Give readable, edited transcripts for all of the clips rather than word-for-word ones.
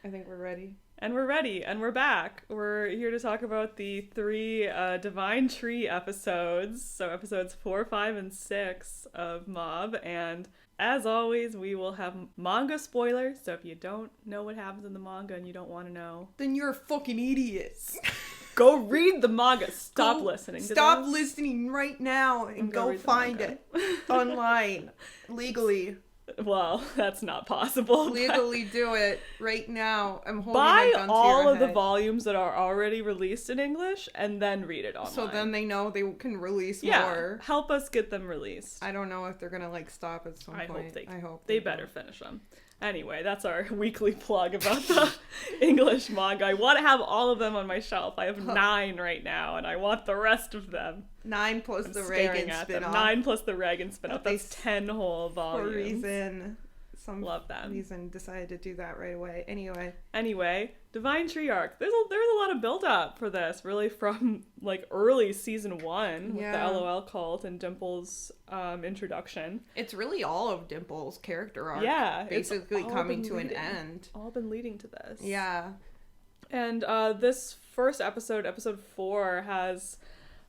I think we're ready. And we're ready, and we're back. We're here to talk about the 3 Divine Tree episodes. So episodes 4, 5, and 6 of Mob. And as always, we will have manga spoilers. So if you don't know what happens in the manga and you don't want to know, Then you're a fucking idiot. go read the manga. Stop listening to this. Stop listening right now and go find it online. Legally. Well, that's not possible. Legally do it right now. I'm holding Buy a gun to all your of the head. volumes that are already released in English and then read it online. So then they know they can release yeah, more. help us get them released. I don't know if they're gonna stop at some point. I hope they better finish them. Anyway, that's our weekly plug about the English manga. I want to have all of them on my shelf. I have 9 right now, and I want the rest of them. 9 plus I'm the staring Reagan at spinoff. them. 9 plus the Reagan spinoff. That's 10 whole volumes. For a reason. Love them. Reason decided to do that right away. Anyway, Divine Tree arc. There's a lot of build up for this, really, from like early season 1 with the LOL cult and Dimple's introduction. It's really all of Dimple's character arc. Yeah, basically coming to an end. All been leading to this. Yeah. And this first episode, episode 4, has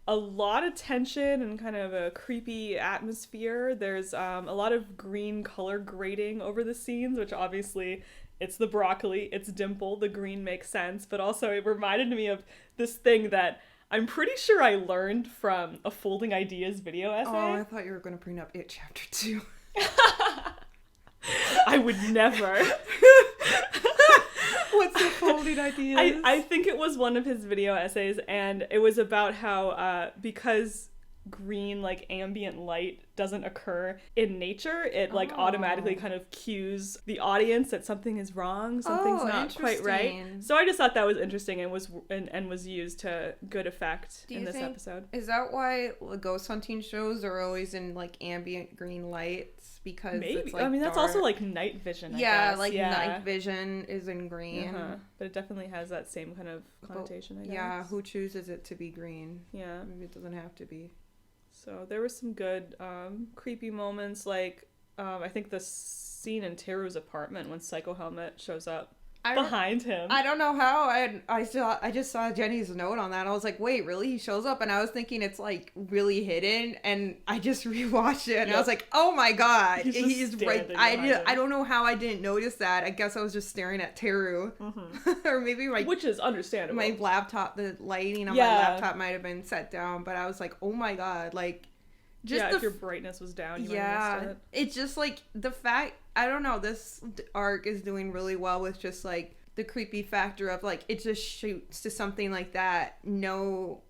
a lot of tension and kind of a creepy atmosphere. There's a lot of green color grading over the scenes, which obviously it's the broccoli, it's Dimple, the green makes sense, but also it reminded me of this thing that I'm pretty sure I learned from a Folding Ideas video essay. Oh, I thought you were going to bring up It Chapter 2. I would never. What's the Folding Ideas? I think it was one of his video essays, and it was about how because green like ambient light doesn't occur in nature, it like automatically kind of cues the audience that something is wrong, something's not quite right. So I just thought that was interesting and was used to good effect in this episode. Is that why ghost hunting shows are always in like ambient green lights? Because maybe it's, like, I mean that's dark. also like night vision. I guess. Night vision is in green. But it definitely has that same kind of connotation. I guess. Yeah, who chooses it to be green? Yeah, maybe it doesn't have to be. So there were some good creepy moments, like I think the scene in Teru's apartment when Psycho Helmet shows up behind him. I don't know how. I just saw Jenny's note on that. I was like, wait, really? He shows up? And I was thinking it's like really hidden. And I just rewatched it and I was like, oh my god, he's right. I don't know how I didn't notice that. I guess I was just staring at Teru, or maybe which is understandable. My laptop, the lighting on my laptop might have been set down, but I was like, oh my god, like. Just if your brightness was down, you might have missed it. It's just like the fact, I don't know, this arc is doing really well with just like the creepy factor of like it just shoots to something like that, no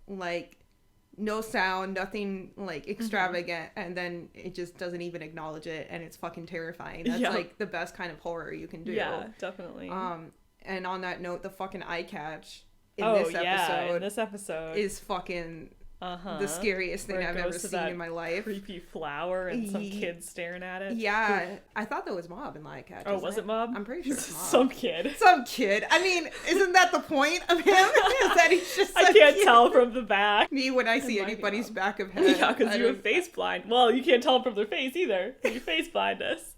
sound, nothing like extravagant, and then it just doesn't even acknowledge it, and it's fucking terrifying. That's like the best kind of horror you can do. Yeah, definitely. And on that note, the fucking eye catch in this episode is fucking the scariest thing I've ever seen in my life. Creepy flower and some kids staring at it. Yeah, I thought that was Mob in the eye catch. Oh, was it Mob? I'm pretty sure it's Mob. Some kid. I mean, isn't that the point of him? Is that he's just I can't tell from the back. Me when I see anybody's back of head. Yeah, because you have face blind. Well, you can't tell from their face either. You face blindness.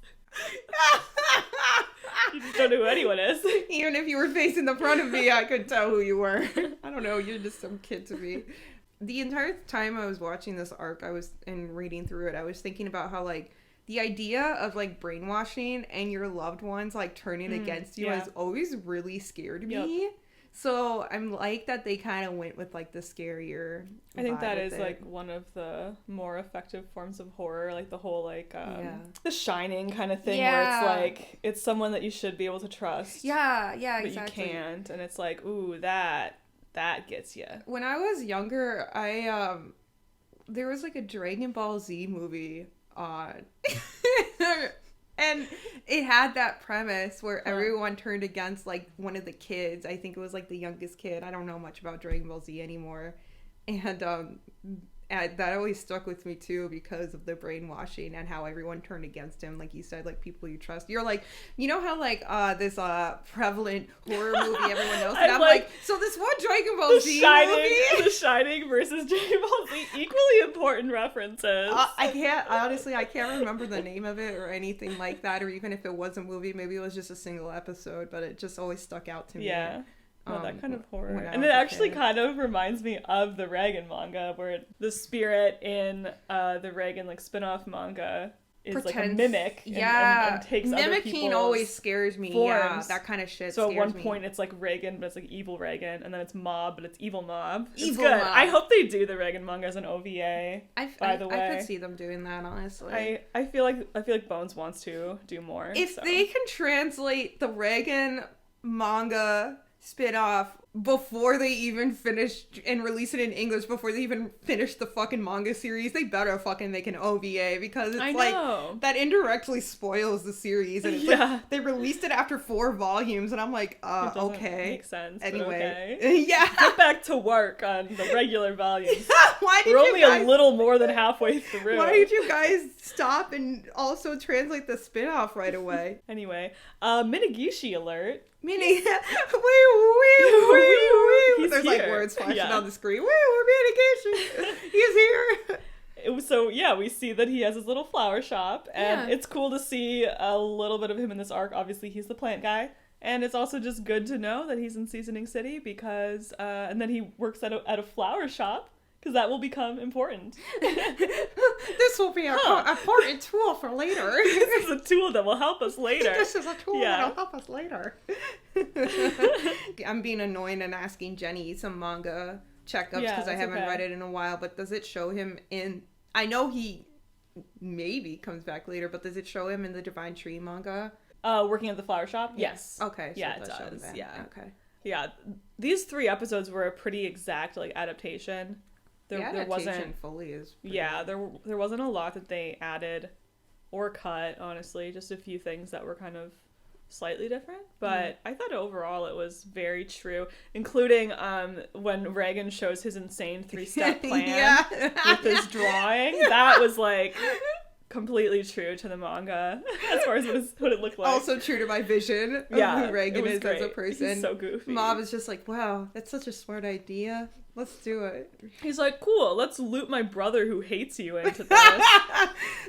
You just don't know who anyone is. Even if you were facing the front of me, I couldn't tell who you were. I don't know. You're just some kid to me. The entire time I was watching this arc, and reading through it, I was thinking about how, like, the idea of, like, brainwashing and your loved ones, like, turning against you has always really scared me. So I'm like that they kind of went with, like, the scarier I think that is, like, one of the more effective forms of horror, like, the whole, like, The Shining kind of thing, where it's, like, it's someone that you should be able to trust. Yeah, but exactly. you can't, and it's like, ooh, that gets you. When I was younger, there was like a Dragon Ball Z movie on, and it had that premise where everyone turned against like one of the kids. I think it was like the youngest kid. I don't know much about Dragon Ball Z anymore, and And that always stuck with me too because of the brainwashing and how everyone turned against him. Like you said, like people you trust. You're like, you know how like this prevalent horror movie everyone knows. And I'm like, so this one Dragon Ball Z movie, The Shining versus Dragon Ball Z, equally important references. I can't remember the name of it or anything like that, or even if it was a movie, maybe it was just a single episode, but it just always stuck out to me. Yeah. That kind of horror. And it actually kind of reminds me of the Reagan manga, where the spirit in the Reagan like spin-off manga is like a mimic. And takes other people's always scares me. Forms. Yeah, that kind of shit So scares at one me. point it's like Reagan, but it's like evil Reagan, and then it's Mob, but it's evil Mob. It's evil good. Mob. I hope they do the Reagan manga as an OVA. By the way, I could see them doing that, honestly. I feel like Bones wants to do more. If they can translate the Reagan manga spin-off before they even finish and release it in English, before they even finish the fucking manga series, they better fucking make an OVA, because it's like that indirectly spoils the series. And it's like they released it after 4 volumes and I'm like, okay, makes sense. Anyway, okay. Get back to work on the regular volumes. We're only a little more than halfway through. Why did you guys stop and also translate the spin-off right away? Anyway, Minagishi alert. There's He's like here. words flashing on the screen. Mitigation. He's here. So yeah, we see that he has his little flower shop, and it's cool to see a little bit of him in this arc. Obviously, he's the plant guy, and it's also just good to know that he's in Seasoning City because, and then he works at a flower shop. Because that will become important. This will be an important tool for later. This is a tool that will help us later. This is a tool that will help us later. I'm being annoying and asking Jenny some manga checkups because I haven't read it in a while. But does it show him in... I know he maybe comes back later, but does it show him in the Divine Tree manga? Working at the flower shop? Yes. Okay. So yeah, it does. Yeah. Okay. Yeah. These 3 episodes were a pretty exact like adaptation. There wasn't fully is there wasn't a lot that they added or cut, honestly, just a few things that were kind of slightly different, but I thought overall it was very true, including when Reagan shows his insane 3-step plan with his drawing. That was like completely true to the manga as far as what it looked like. Also true to my vision of who Reagan is great. as a person. He's so goofy. Mob is just like, wow, that's such a smart idea. Let's do it. He's like, cool, let's loop my brother who hates you into this.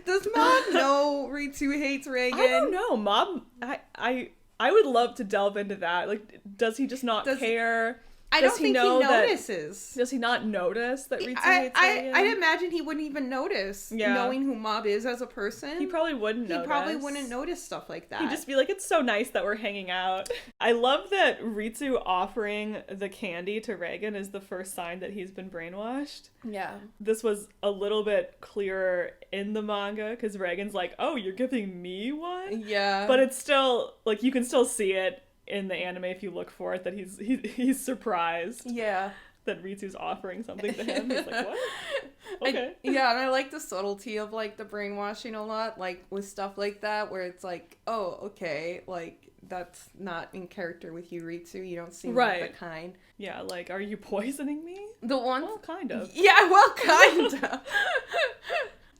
Does Mob know Ritsu hates Reagan? I don't know. Mob, I would love to delve into that. Like, does he just not care? I don't think he notices. Does he not notice that Ritsu hates Reagan? I'd imagine he wouldn't even notice, knowing who Mob is as a person. He probably wouldn't notice. He probably wouldn't notice stuff like that. He'd just be like, it's so nice that we're hanging out. I love that Ritsu offering the candy to Reagan is the first sign that he's been brainwashed. Yeah. This was a little bit clearer in the manga, because Reagan's like, oh, you're giving me one? Yeah. But it's still, like, you can still see it in the anime if you look for it, that he's surprised that Ritsu's offering something to him. He's like, what? Okay. And I like the subtlety of like the brainwashing a lot, like with stuff like that where it's like, oh, okay, like that's not in character with you, Ritsu. You don't seem like the kind. Yeah, like, are you poisoning me? The one? Well, kind of. Yeah, well, kind of.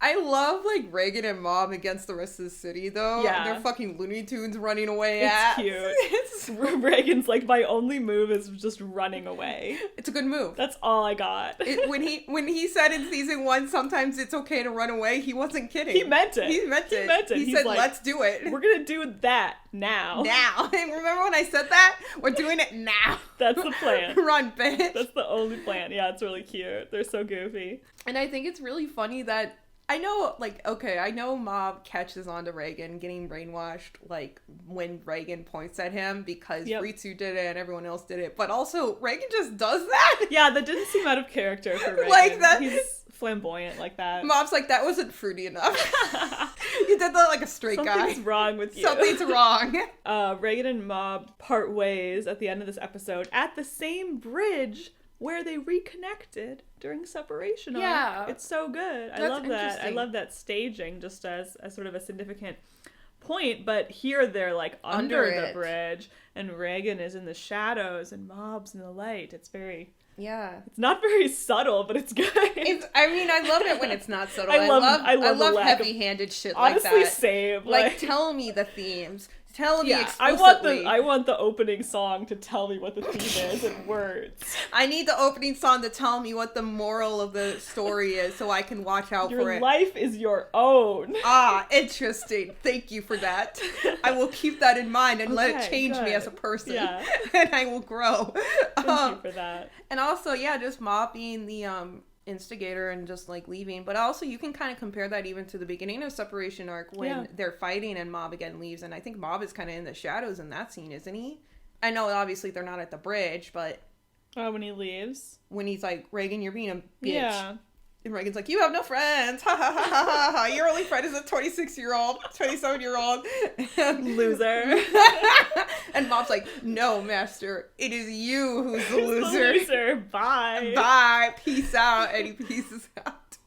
I love, like, Reagan and Mob against the rest of the city, though. Yeah. They're fucking Looney Tunes running away It's cute. Reagan's like, my only move is just running away. It's a good move. That's all I got. When he said in season 1, sometimes it's okay to run away, he wasn't kidding. He meant it. He said, like, let's do it. We're gonna do that now. And remember when I said that? We're doing it now. That's the plan. Run, bitch. That's the only plan. Yeah, it's really cute. They're so goofy. And I think it's really funny that I know Mob catches on to Reagan getting brainwashed, like, when Reagan points at him because Ritsu did it and everyone else did it. But also, Reagan just does that. Yeah, that didn't seem out of character for Reagan. Like that. He's flamboyant like that. Mob's like, that wasn't fruity enough. You did that like a straight guy. Something's wrong with you. Something's wrong. Reagan and Mob part ways at the end of this episode at the same bridge where they reconnected during separation arc. Yeah. It's so good. I love that. I love that staging just as sort of a significant point, but here they're like under the bridge and Reagan is in the shadows and Mob's in the light. It's very Yeah. It's not very subtle, but it's good. I mean, I love it when it's not subtle. I love heavy-handed shit like that. Honestly, same. Like, tell me the themes. Tell me explicitly. I want the opening song to tell me what the theme is in words. I need the opening song to tell me what the moral of the story is so I can watch out for it. Your life is your own. Ah, interesting. Thank you for that. I will keep that in mind and let it change me as a person. Yeah. And I will grow. Thank you for that. And also, yeah, just Mob being the instigator and just like leaving, but also you can kind of compare that even to the beginning of Separation arc when they're fighting and Mob again leaves, and I think Mob is kind of in the shadows in that scene, isn't he? I know obviously they're not at the bridge, but when he leaves, when he's like, Reagan, you're being a bitch. Yeah. And Reagan's like, you have no friends. Ha ha ha ha ha. Your only friend is a 26-year-old, 27-year-old. Loser. And Mob's like, no, master. It is you who's the loser. The loser. Bye. Bye. Peace out. And he pieces out.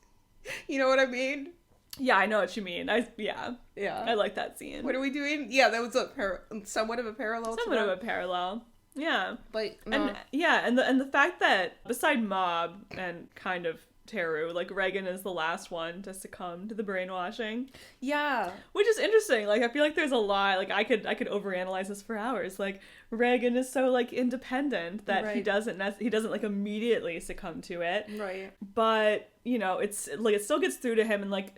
You know what I mean? Yeah, I know what you mean. Yeah. I like that scene. What are we doing? Yeah, that was somewhat of a parallel. Somewhat of a parallel. Yeah. But, and the fact that beside Mob and kind of Teru, like, Reagan is the last one to succumb to the brainwashing. Yeah. Which is interesting. Like, I feel like there's a lot, like, I could overanalyze this for hours. Like, Reagan is so, like, independent that he doesn't like immediately succumb to it. Right. But, you know, it's like, it still gets through to him, and like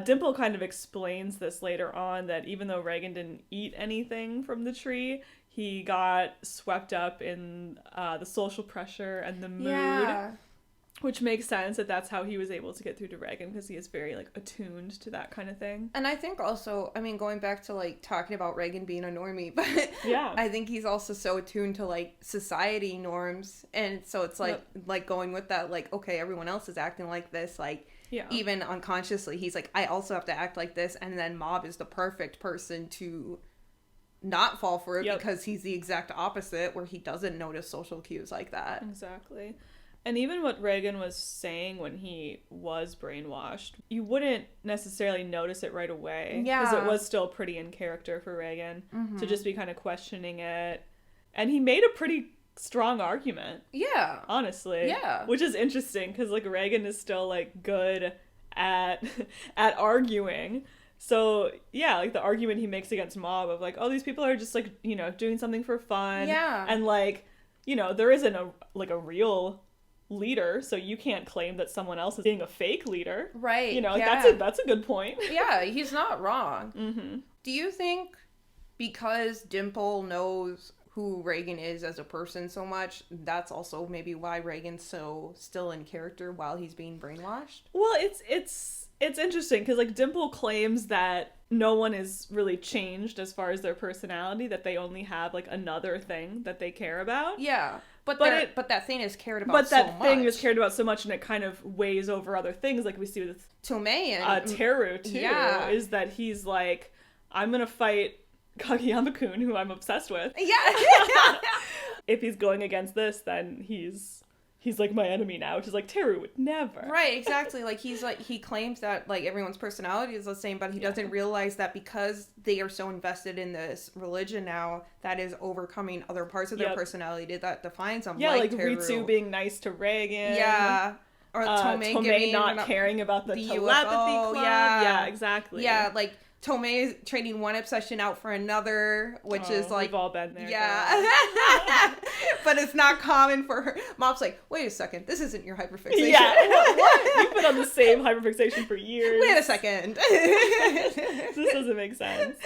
Dimple kind of explains this later on, that even though Reagan didn't eat anything from the tree, he got swept up in the social pressure and the mood. Yeah. Which makes sense that that's how he was able to get through to Reagan, because he is very, like, attuned to that kind of thing. And I think also, I mean, going back to, like, talking about Reagan being a normie, but yeah. I think he's also so attuned to, like, society norms. And so it's, like, like going with that, like, okay, everyone else is acting like this, like, even unconsciously, he's like, I also have to act like this. And then Mob is the perfect person to not fall for it because he's the exact opposite, where he doesn't notice social cues like that. Exactly. And even what Reagan was saying when he was brainwashed, you wouldn't necessarily notice it right away. Yeah. Because it was still pretty in character for Reagan to just be kind of questioning it. And he made a pretty strong argument. Yeah. Honestly. Yeah. Which is interesting, because, like, Reagan is still, like, good at arguing. So, yeah, like, the argument he makes against Mob of, like, oh, these people are just, like, you know, doing something for fun. Yeah. And, like, you know, there isn't a real leader, so you can't claim that someone else is being a fake leader. Right. You know, like, that's a good point. Yeah, he's not wrong. Mm-hmm. Do you think because Dimple knows who Reagan is as a person so much, that's also maybe why Reagan's so still in character while he's being brainwashed? Well, it's interesting, because, like, Dimple claims that no one is really changed as far as their personality, that they only have, like, another thing that they care about. Yeah. But that thing is cared about so much. But that thing is cared about so much, and it kind of weighs over other things, like we see with Tomei and Teru, too, is that he's like, I'm gonna fight Kageyama-kun, who I'm obsessed with. Yeah. If he's going against this, then he's like my enemy now, which is like, Teru would never. Right, exactly. Like, he claims that, like, everyone's personality is the same, but he doesn't realize that because they are so invested in this religion now, that is overcoming other parts of their personality that defines them. Yeah, like Teru. Ritsu being nice to Reagan. Yeah. Or Tomei not caring about the telepathy UFO. club. Yeah, exactly. Yeah, like, Tomei is trading one obsession out for another, which is like... We've all been there. Yeah. But it's not common for her. Mom's like, wait a second, this isn't your hyperfixation. Yeah, what? You've been on the same hyperfixation for years. Wait a second. This doesn't make sense.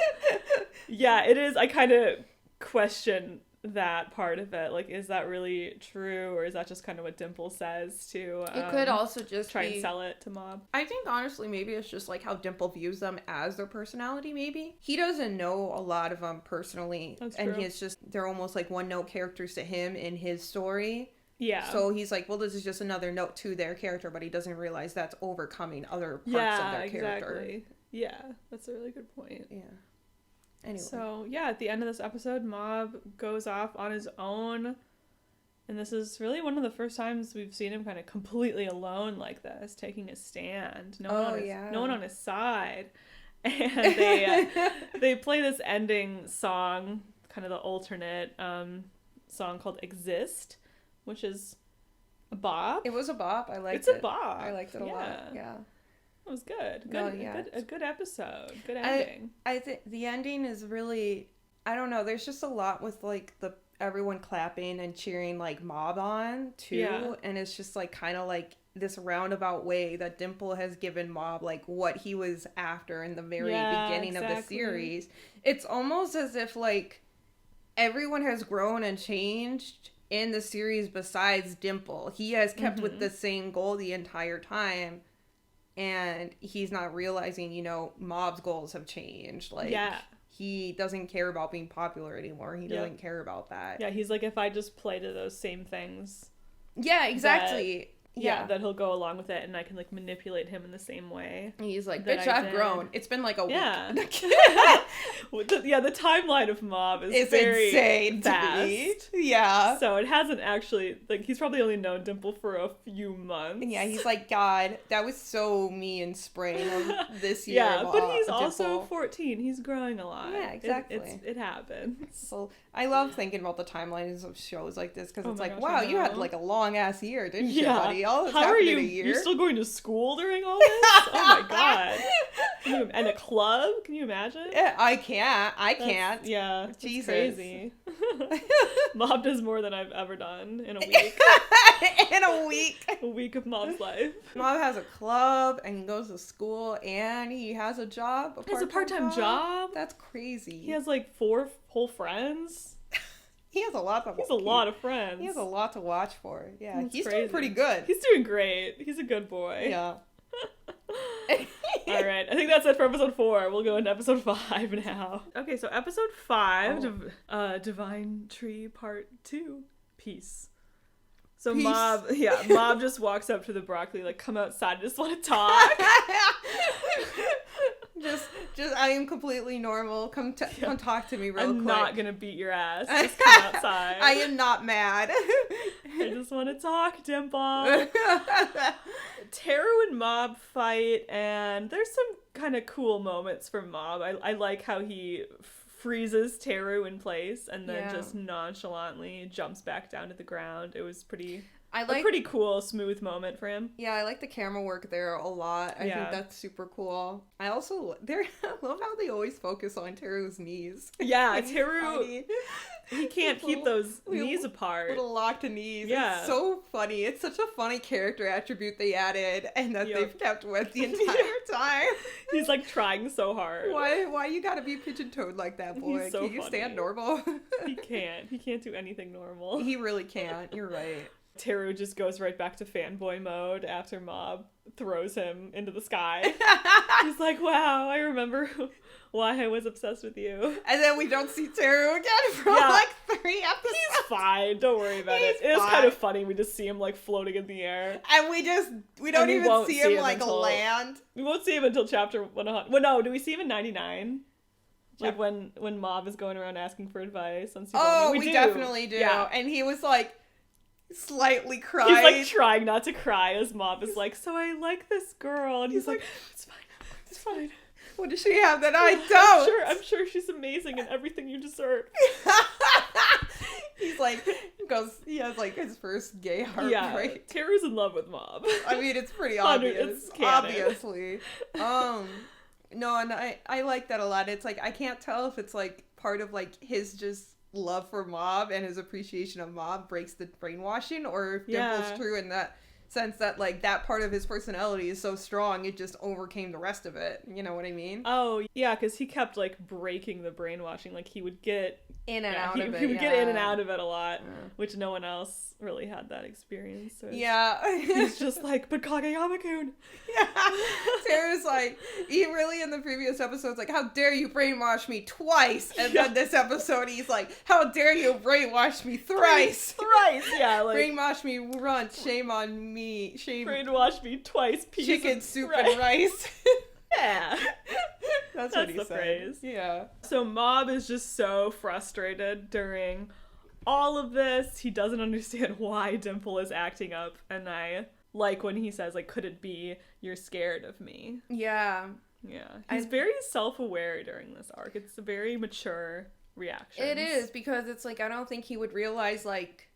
Yeah, it is. I kind of question that part of it. Like, is that really true, or is that just kind of what Dimple says to it could also just try and sell it to Mob? I think honestly maybe it's just like how Dimple views them as their personality. Maybe he doesn't know a lot of them personally. That's and true. he's just, they're almost like one note characters to him in his story. Yeah. So he's like, well, this is just another note to their character, but he doesn't realize that's overcoming other parts of their character. Exactly. Yeah, that's a really good point. Yeah. Anyway. So, yeah, at the end of this episode, Mob goes off on his own. And this is really one of the first times we've seen him kind of completely alone like this, taking a stand. No one on his side. And they play this ending song, kind of the alternate song called Exist, which is A bop? It was a bop. I liked it. It's a bop. I liked it a lot. Yeah. It was good. No, yeah. A good episode. Good ending. I think the ending is really, I don't know, there's just a lot with like everyone clapping and cheering like Mob on too. Yeah. And it's just like kind of like this roundabout way that Dimple has given Mob like what he was after in the very beginning of the series. It's almost as if like everyone has grown and changed in the series besides Dimple. He has kept with the same goal the entire time. And he's not realizing, you know, Mob's goals have changed. Like, he doesn't care about being popular anymore. He doesn't care about that. Yeah, he's like, if I just play to those same things. Yeah, exactly. That he'll go along with it, and I can, like, manipulate him in the same way. He's like, bitch, I've grown. It's been, like, a week. The timeline of Mob is very insane fast. To me. Yeah. So it hasn't actually, like, he's probably only known Dimple for a few months. Yeah, he's like, God, that was so me in spring of this year. Yeah, but he's also 14. He's growing a lot. Yeah, exactly. It happens. So I love thinking about the timelines of shows like this, because it's like, wow, you had, like, a long-ass year, didn't you, buddy? All this happened in a year. You're still going to school during all this? Oh my god. And a club? Can you imagine? Yeah, I can't. Yeah. Jesus. Crazy. Mob does more than I've ever done in a week. A week of Mob's life. Mob has a club, and he goes to school, and he has a job. He has a part-time job. That's crazy. He has like 4 whole friends. He has a lot of friends. He has a lot to watch for. Yeah, he's crazy. Doing pretty good. He's doing great. He's a good boy. Yeah. All right, I think that's it for episode 4. We'll go into episode 5 now. Okay, so episode 5, Divine Tree Part 2, Peace. So Peace. Mob just walks up to the broccoli, like, come outside, I just want to talk. Just, I am completely normal. Come talk to me real quick. I'm not gonna beat your ass. Just come outside. I am not mad. I just want to talk, Dimple. Teru and Mob fight, and there's some kind of cool moments from Mob. I like how he freezes Teru in place and then just nonchalantly jumps back down to the ground. It was a pretty cool, smooth moment for him. Yeah, I like the camera work there a lot. I think that's super cool. I also love how they always focus on Teru's knees. Yeah, Teru, he can't keep those knees apart. Little locked knees. Yeah. It's so funny. It's such a funny character attribute they added and that they've kept with the entire time. He's like trying so hard. Why you gotta be pigeon-toed like that, boy? He's so Can you funny. stand normal? He can't. He can't do anything normal. He really can't. You're right. Teru just goes right back to fanboy mode after Mob throws him into the sky. He's like, wow, I remember why I was obsessed with you. And then we don't see Teru again for like 3 episodes. He's fine. Don't worry about it. It is kind of funny. We just see him like floating in the air. And we don't even see him like land. We won't see him until chapter 100. Well, no, do we see him in 99? Like when Mob is going around asking for advice on Superwoman. Oh, we definitely do. Yeah. And he was like, slightly crying. He's like trying not to cry as Mob is like, so I like this girl, and he's like, it's fine. What does she have that I don't? I'm sure she's amazing and everything you deserve. He's like, he has like his first gay heartbreak. Yeah, Teru's in love with Mob. I mean, it's pretty obvious. Obviously. No, and I like that a lot. It's like, I can't tell if it's like part of like his just love for Mob and his appreciation of Mob breaks the brainwashing, or if Dimple's true in that sense that like that part of his personality is so strong it just overcame the rest of it. You know what I mean? Oh yeah, because he kept like breaking the brainwashing. Like he would get in and out of it. He would get in and out of it a lot, which no one else really had that experience. So he's just like, but Kageyama-kun. Yeah. Teru's like, he really in the previous episodes like, how dare you brainwash me twice, and then this episode he's like, how dare you brainwash me thrice. Yeah, like brainwash me once, shame on me. Brainwash me twice, piece chicken soup and rice. Yeah. That's what he the said. Phrase. Yeah. So Mob is just so frustrated during all of this. He doesn't understand why Dimple is acting up, and I like when he says, like, could it be you're scared of me? Yeah. Yeah. He's very self-aware during this arc. It's a very mature reaction. It is, because it's like, I don't think he would realize, like,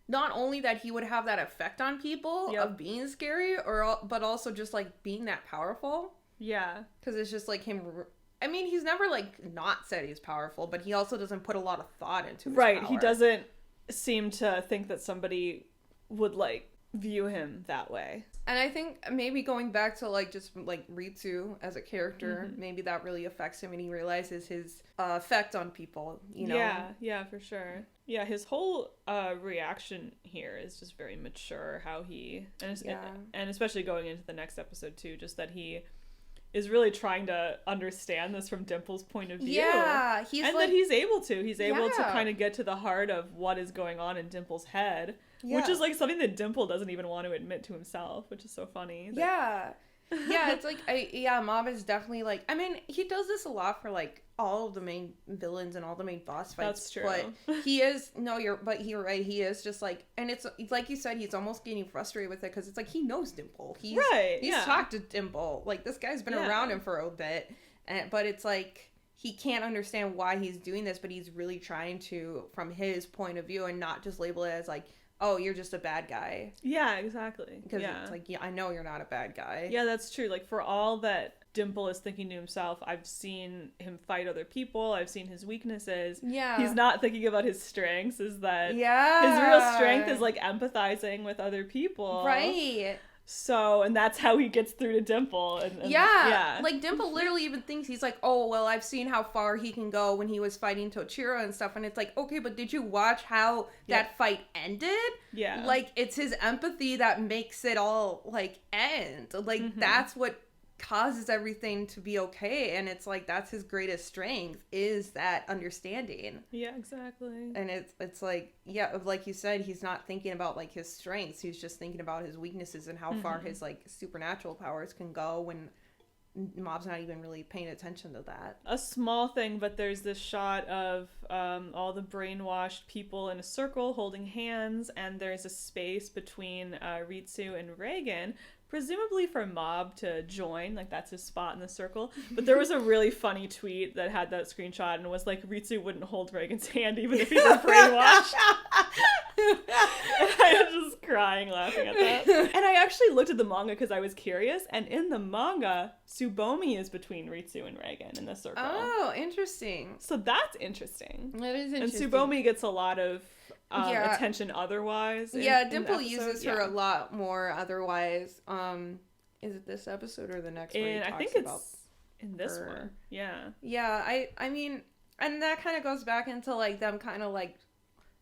not only that he would have that effect on people of being scary, but also just like being that powerful. Yeah. Because it's just like him. I mean, he's never like not said he's powerful, but he also doesn't put a lot of thought into his power. He doesn't seem to think that somebody would like view him that way. And I think maybe going back to like just like Ritsu as a character, maybe that really affects him and he realizes his effect on people, you know? Yeah, for sure. Yeah, his whole reaction here is just very mature, how he, and especially going into the next episode too, just that he is really trying to understand this from Dimple's point of view. Yeah, that he's able to. He's able to kind of get to the heart of what is going on in Dimple's head. Yeah. Which is like something that Dimple doesn't even want to admit to himself, which is so funny. Yeah, it's like, Mob is definitely like, I mean, he does this a lot for like all of the main villains and all the main boss fights. That's true. But he is, you're right, he is just like, and it's like you said, he's almost getting frustrated with it because it's like, he knows Dimple. He's talked to Dimple. Like, this guy's been around him for a bit, but it's like, he can't understand why he's doing this, but he's really trying to, from his point of view, and not just label it as like, oh, you're just a bad guy. Yeah, exactly. Because it's like, I know you're not a bad guy. Yeah, that's true. Like, for all that Dimple is thinking to himself, I've seen him fight other people, I've seen his weaknesses. Yeah. He's not thinking about his strengths, is that his real strength is, like, empathizing with other people. Right. So, and that's how he gets through to Dimple. And like Dimple literally even thinks, he's like, oh, well, I've seen how far he can go when he was fighting Tochiro and stuff. And it's like, okay, but did you watch how that fight ended? Yeah. Like, it's his empathy that makes it all, like, end. Like, that's what causes everything to be okay, and it's like that's his greatest strength, is that understanding. Yeah, exactly. And it's like, like you said, he's not thinking about like his strengths, he's just thinking about his weaknesses and how far his like supernatural powers can go when Mob's not even really paying attention to that. A small thing, but there's this shot of all the brainwashed people in a circle holding hands, and there's a space between Ritsu and Reagan, presumably for Mob to join, like that's his spot in the circle. But there was a really funny tweet that had that screenshot and was like, Ritsu wouldn't hold Reagan's hand even if he was brainwashed. And I was just crying laughing at that. And I actually looked at the manga because I was curious, and in the manga, Tsubomi is between Ritsu and Reagan in the circle. Oh, interesting. So that's interesting. That is interesting. And Tsubomi gets a lot of attention otherwise. Dimple uses her a lot more otherwise. Is it this episode or the next one? I think it's in this one. Yeah. Yeah, I mean, and that kind of goes back into like them kind of like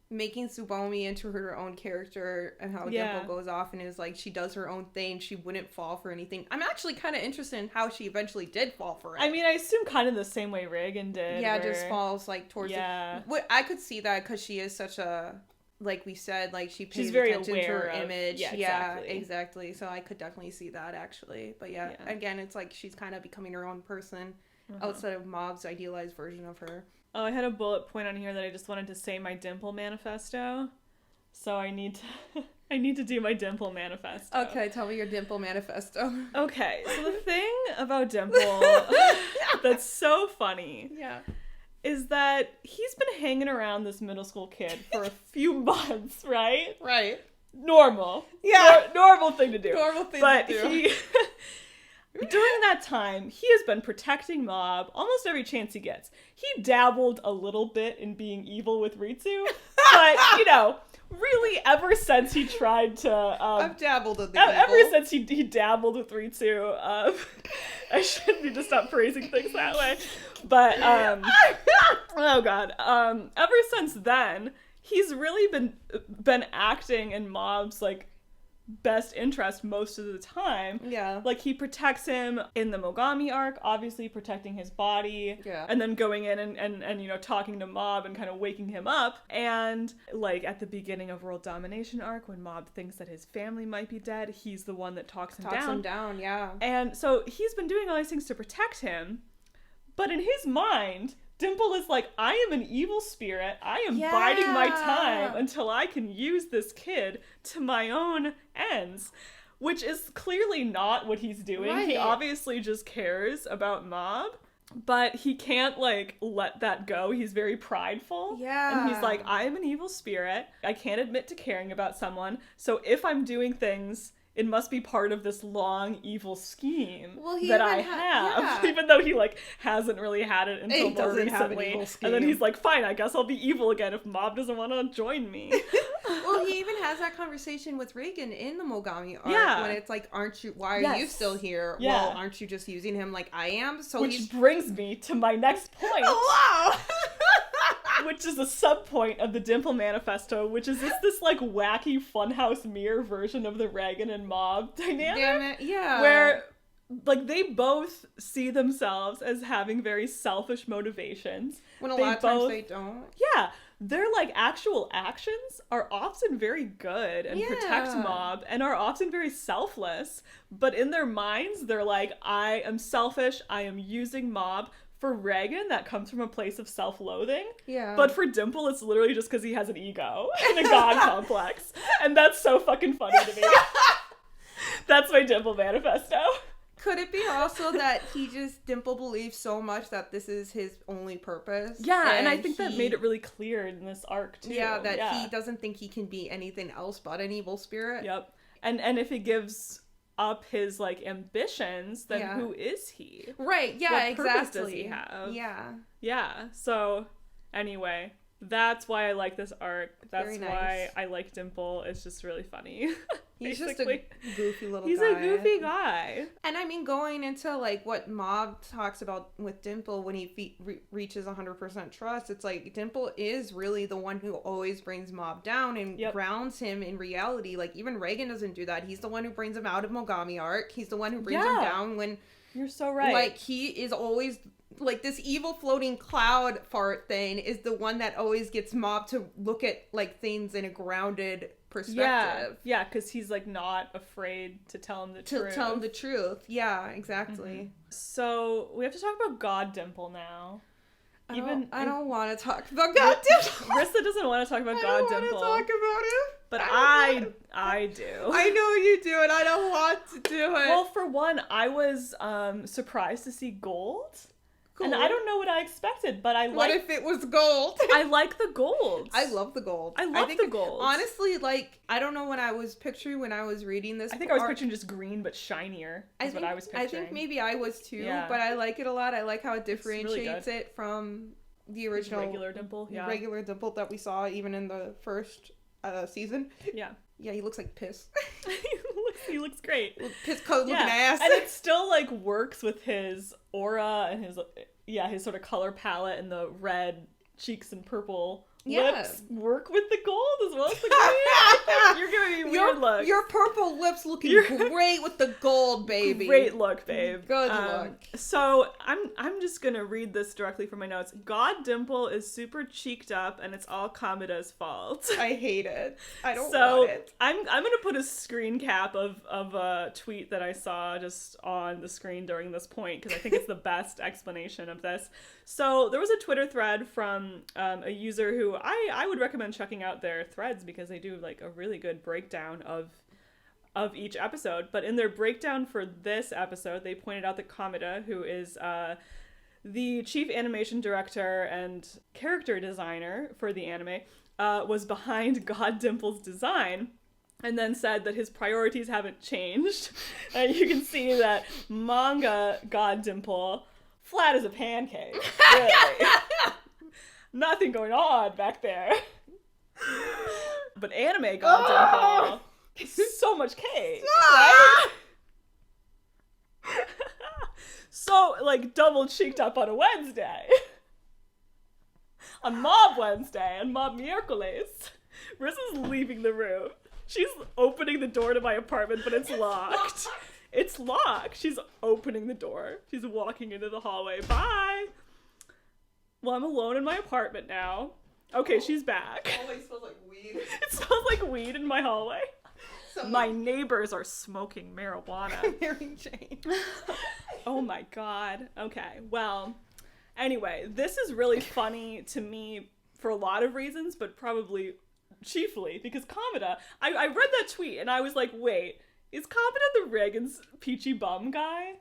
making Tsubomi into her own character, and how Dimple goes off and is like, she does her own thing, she wouldn't fall for anything. I'm actually kind of interested in how she eventually did fall for it. I mean, I assume kind of the same way Reagan did. Yeah, just falls like towards it. I could see that because she is such a, like we said, like she pays attention to her image. Yeah, exactly. So I could definitely see that actually. But again, it's like she's kind of becoming her own person outside of Mob's idealized version of her. Oh, I had a bullet point on here that I just wanted to say my Dimple manifesto. So I need to do my Dimple manifesto. Okay, tell me your Dimple manifesto. Okay, so the thing about Dimple that's so funny is that he's been hanging around this middle school kid for a few months, right? Right. Normal. Yeah. Normal thing to do. Normal thing to do. During that time, he has been protecting Mob almost every chance he gets. He dabbled a little bit in being evil with Ritsu, but, really ever since he tried to... I've dabbled in the ever since he dabbled with Ritsu, I shouldn't need to stop praising things that way, but, oh god, ever since then, he's really been acting in Mob's, like, best interest most of the time. Yeah. Like, he protects him in the Mogami arc, obviously protecting his body. Yeah. And then going in and talking to Mob and kind of waking him up. And, like, at the beginning of World Domination arc, when Mob thinks that his family might be dead, he's the one that talks him down. Talks him down, yeah. And so he's been doing all these things to protect him. But in his mind, Dimple is like, I am an evil spirit. I am biding my time until I can use this kid to my own ends. Which is clearly not what he's doing. Right. He obviously just cares about Mob. But he can't, like, let that go. He's very prideful. Yeah. And he's like, I am an evil spirit. I can't admit to caring about someone. So if I'm doing things, it must be part of this long evil scheme that I have. Yeah. Even though he, like, hasn't really had it until He more doesn't have an recently. evil scheme. And then he's like, fine, I guess I'll be evil again if Mob doesn't want to join me. Well, he even has that conversation with Reagan in the Mogami arc when it's like, why are you still here? Yeah. Well, aren't you just using him like I am? So Which brings me to my next point. Oh, wow! Which is a sub-point of the Dimple manifesto, which is this like wacky funhouse mirror version of the Reagan and Mob dynamic. Damn it, yeah. Where, like, they both see themselves as having very selfish motivations. When a lot of times they don't. Yeah. Their, like, actual actions are often very good and protect Mob and are often very selfless. But in their minds, they're like, I am selfish, I am using Mob. For Reagan, that comes from a place of self-loathing. Yeah. But for Dimple, it's literally just because he has an ego and a god complex. And that's so fucking funny to me. That's my Dimple manifesto. Could it be also that Dimple believes so much that this is his only purpose? Yeah, and I think that made it really clear in this arc, too. Yeah, that he doesn't think he can be anything else but an evil spirit. Yep. And if he gives up his, like, ambitions, then who is he? Right, yeah, what purpose exactly. does he have? Yeah. Yeah, so, anyway, that's why I like this arc. That's why I like Dimple. It's just really funny. He's just a goofy little guy. He's a goofy guy. And I mean, going into, like, what Mob talks about with Dimple when he reaches 100% trust, it's like, Dimple is really the one who always brings Mob down and grounds him in reality. Like, even Reagan doesn't do that. He's the one who brings him out of Mogami arc. He's the one who brings him down when... You're so right. Like, he is always... Like, this evil floating cloud fart thing is the one that always gets Mob to look at, like, things in a grounded perspective. Yeah, because he's, like, not afraid to tell him the truth. To tell him the truth. Yeah, exactly. Mm-hmm. So, we have to talk about God Dimple now. I don't want to talk about God Dimple. Rissa doesn't want to talk about God Dimple. I don't want to talk about him. But I do. I know you do, and I don't want to do it. Well, for one, I was surprised to see gold. Cool. And I don't know what I expected, but I like... What if it was gold? I like the gold. I love the gold. I love the gold. Honestly, like, I don't know what I was picturing when I was reading this. I think I was picturing just green but shinier is what I was picturing. I think maybe I was too, but I like it a lot. I like how it differentiates it from the original... Regular Dimple, yeah. Regular Dimple that we saw even in the first season. Yeah. Yeah, he looks like piss. he looks great. Piss coat looking ass. And it still, like, works with his aura and his sort of color palette and the red cheeks and purple lips work with the gold as well as the green. You're giving me weird looks. Your purple lips looking great with the gold, baby. Great look, babe. Good look. So I'm just gonna read this directly from my notes. God Dimple is super cheeked up, and it's all Kamida's fault. I hate it. I don't want it. I'm gonna put a screen cap of a tweet that I saw just on the screen during this point because I think it's the best explanation of this. So there was a Twitter thread from a user who I would recommend checking out their threads because they do like a really good breakdown of each episode. But in their breakdown for this episode, they pointed out that Kamida, who is the chief animation director and character designer for the anime, was behind God Dimple's design. And then said that his priorities haven't changed. And you can see that manga God Dimple, flat as a pancake. Really. Nothing going on back there. But anime God Dimple, so much cake. Right? So, like, double cheeked up on a Wednesday. On Mob Wednesday and Mob Miércoles, Rissa's leaving the room. She's opening the door to my apartment, but it's locked. It's locked. She's opening the door. She's walking into the hallway. Bye. Well, I'm alone in my apartment now. Okay, she's back. Hallway smells like weed. It smells like weed in my hallway. My neighbors are smoking marijuana. Mary Jane. Oh my god. Okay, well, anyway, this is really funny to me for a lot of reasons, but probably chiefly because Kamida, I read that tweet and I was like, wait, is Kamida the Reagan's peachy bum guy?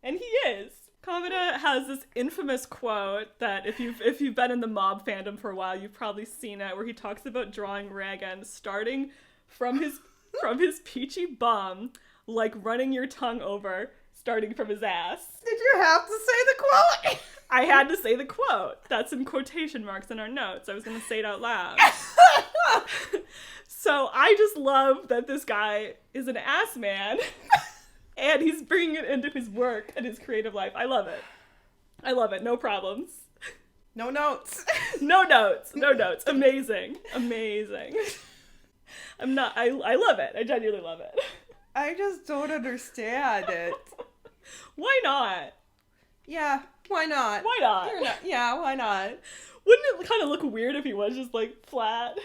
And he is. Kamina has this infamous quote that if you've been in the Mob fandom for a while, you've probably seen it, where he talks about drawing Reagan starting from his peachy bum, like running your tongue over, starting from his ass. Did you have to say the quote? I had to say the quote. That's in quotation marks in our notes. I was going to say it out loud. So I just love that this guy is an ass man. And he's bringing it into his work and his creative life. I love it. I love it. No problems. No notes. No notes. No notes. Amazing. Amazing. I love it. I genuinely love it. I just don't understand it. Why not? Yeah, why not? Why not? Yeah, why not? Wouldn't it kind of look weird if he was just, like, flat?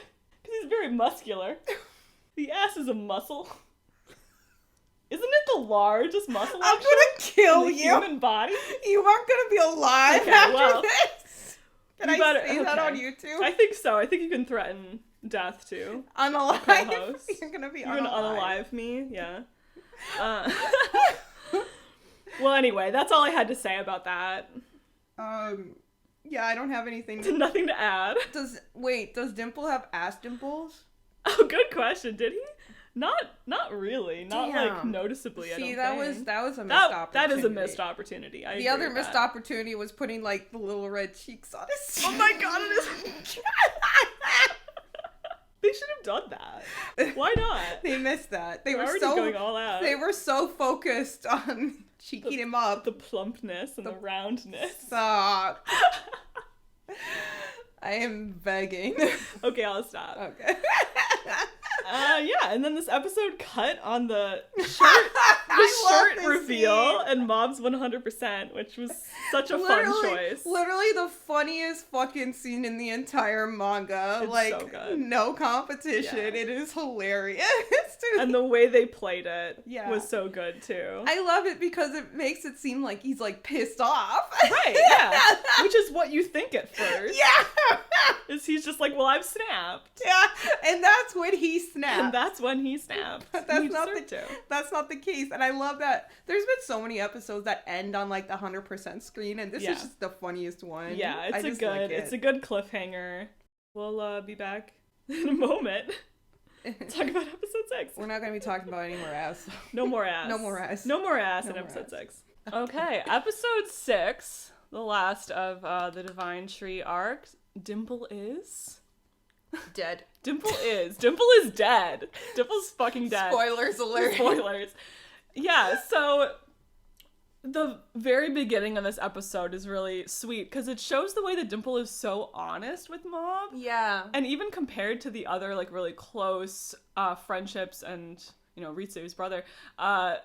Because he's very muscular. The ass is a muscle. Isn't it the largest muscle? I'm gonna kill in the you. Human body. You aren't gonna be alive after this. Can I say that on YouTube? I think so. I think you can threaten death too. Unalive. Co-host. You're gonna be You're gonna unalive. unalive me. Yeah. Well, anyway, that's all I had to say about that. Yeah, I don't have anything. Nothing to add. Does Dimple have ass dimples? Oh, good question. Did he? Not really. Not like noticeably. See, that was a missed opportunity. That is a missed opportunity. The other missed opportunity was putting like the little red cheeks on his cheeks. Oh my god, it is. They should have done that. Why not? They missed that. They were already so going all out. They were so focused on cheeking him up. The plumpness and the roundness. Stop. I am begging. Okay, I'll stop. Okay. Yeah, and then this episode cut on the shirt reveal scene. and Mob's 100%, which was such a fun choice. Literally the funniest fucking scene in the entire manga. It's like, so good. No competition. Yeah. It is hilarious. And the way they played it was so good, too. I love it because it makes it seem like he's, like, pissed off. Right, yeah. Which is what you think at first. Yeah. Is he's just like, well, I've snapped. Yeah, and that's when he snapped. And that's when he snapped. But that's not the case. And I love that there's been so many episodes that end on like the 100% screen, and this is just the funniest one. Yeah, it's a good cliffhanger. We'll be back in a moment. Talk about episode 6. We're not going to be talking about any more ass. No more ass. No more ass. No more ass in episode 6. Okay, episode 6, the last of the Divine Tree arc. Dimple is dead. Dimple is dead. Dimple's fucking dead. Spoilers alert. Spoilers. Yeah, so the very beginning of this episode is really sweet because it shows the way that Dimple is so honest with Mob. Yeah. And even compared to the other like really close friendships and Ritsu's brother,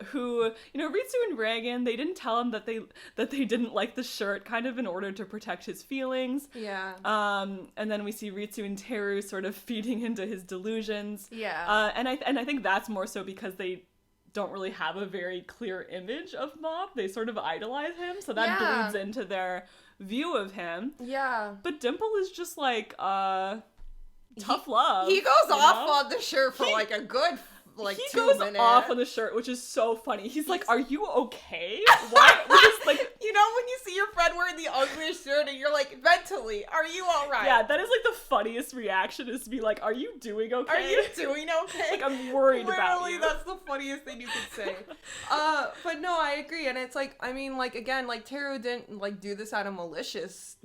who, Ritsu and Reagan, they didn't tell him that they didn't like the shirt kind of in order to protect his feelings. Yeah. And then we see Ritsu and Teru sort of feeding into his delusions. Yeah. And I think that's more so because they don't really have a very clear image of Mob. They sort of idolize him, so that bleeds into their view of him. Yeah. But Dimple is just like, tough love. He goes off on the shirt for like a good like 2 minutes. He goes off on the shirt, which is so funny. He's like, "Are you okay?" Why? Just like, when you see your friend wearing the ugliest shirt and you're like, mentally, are you all right? Yeah, that is like the funniest reaction is to be like, "Are you doing okay? Are you doing okay?" Like, I'm worried about you. Literally, that's the funniest thing you could say. But no, I agree, and it's like, I mean, like again, like Teru didn't like do this out of malicious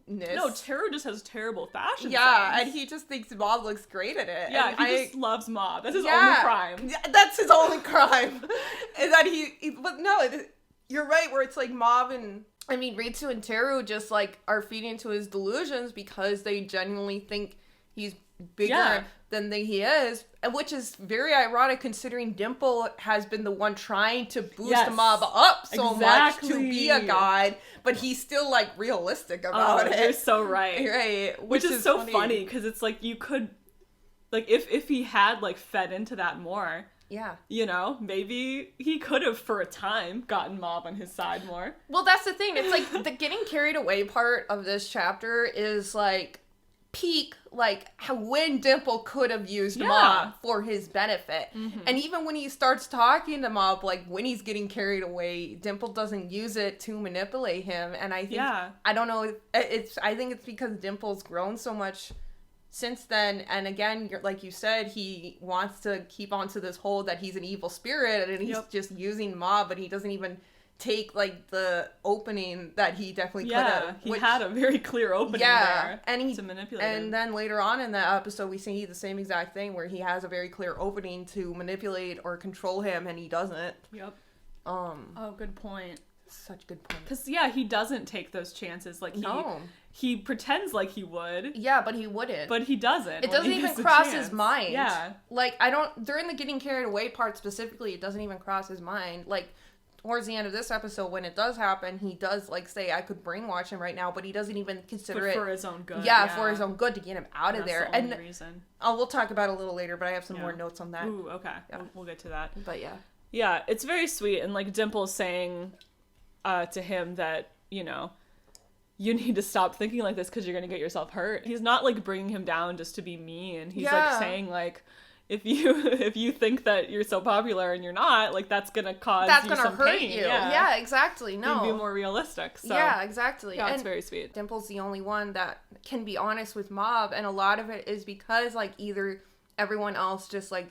No, Teru just has terrible fashion sense. And he just thinks Mob looks great at it. Yeah, and he just loves Mob. That's his only crime. Yeah, that's his only crime. Is that but no, you're right, where it's like Mob and, I mean, Ritsu and Teru just like are feeding into his delusions because they genuinely think he's bigger than he is, which is very ironic considering Dimple has been the one trying to boost Mob up so much to be a god, but he's still like realistic about it. You're so right. Right. Which is so funny because it's like you could, like if he had like fed into that more, maybe he could have for a time gotten Mob on his side more. Well, that's the thing. It's like the getting carried away part of this chapter is like peak, like, when Dimple could have used Mob for his benefit. And even when he starts talking to Mob, like, when he's getting carried away, Dimple doesn't use it to manipulate him. And I think, I don't know, I think it's because Dimple's grown so much since then. And again, like you said, he wants to keep onto this hold that he's an evil spirit, and he's just using Mob, but he doesn't even take, like, the opening that he definitely could have. He had a very clear opening there to manipulate him. And then later on in that episode, we see the same exact thing where he has a very clear opening to manipulate or control him, and he doesn't. Yep. Oh, good point. Such good point. Because, he doesn't take those chances. Like, he pretends like he would. Yeah, but he wouldn't. But he doesn't. It doesn't even cross his mind. Yeah. Like, during the getting carried away part specifically, it doesn't even cross his mind. Like, towards the end of this episode, when it does happen, he does, like, say, I could brainwash him right now, but he doesn't even consider it. For his own good. Yeah, for his own good, to get him out of there. That's the only reason. We'll talk about it a little later, but I have some more notes on that. Ooh, okay. Yeah. We'll get to that. But yeah. Yeah, it's very sweet. And, like, Dimple's saying to him that, you need to stop thinking like this because you're going to get yourself hurt. He's not, like, bringing him down just to be mean. He's, like, saying, like, if you think that you're so popular and you're not, like, that's gonna cause you some hurt pain. You. Yeah, exactly. No. Be more realistic. So. Yeah, exactly. Yeah, it's very sweet. Dimple's the only one that can be honest with Mob, and a lot of it is because, like, either everyone else just, like,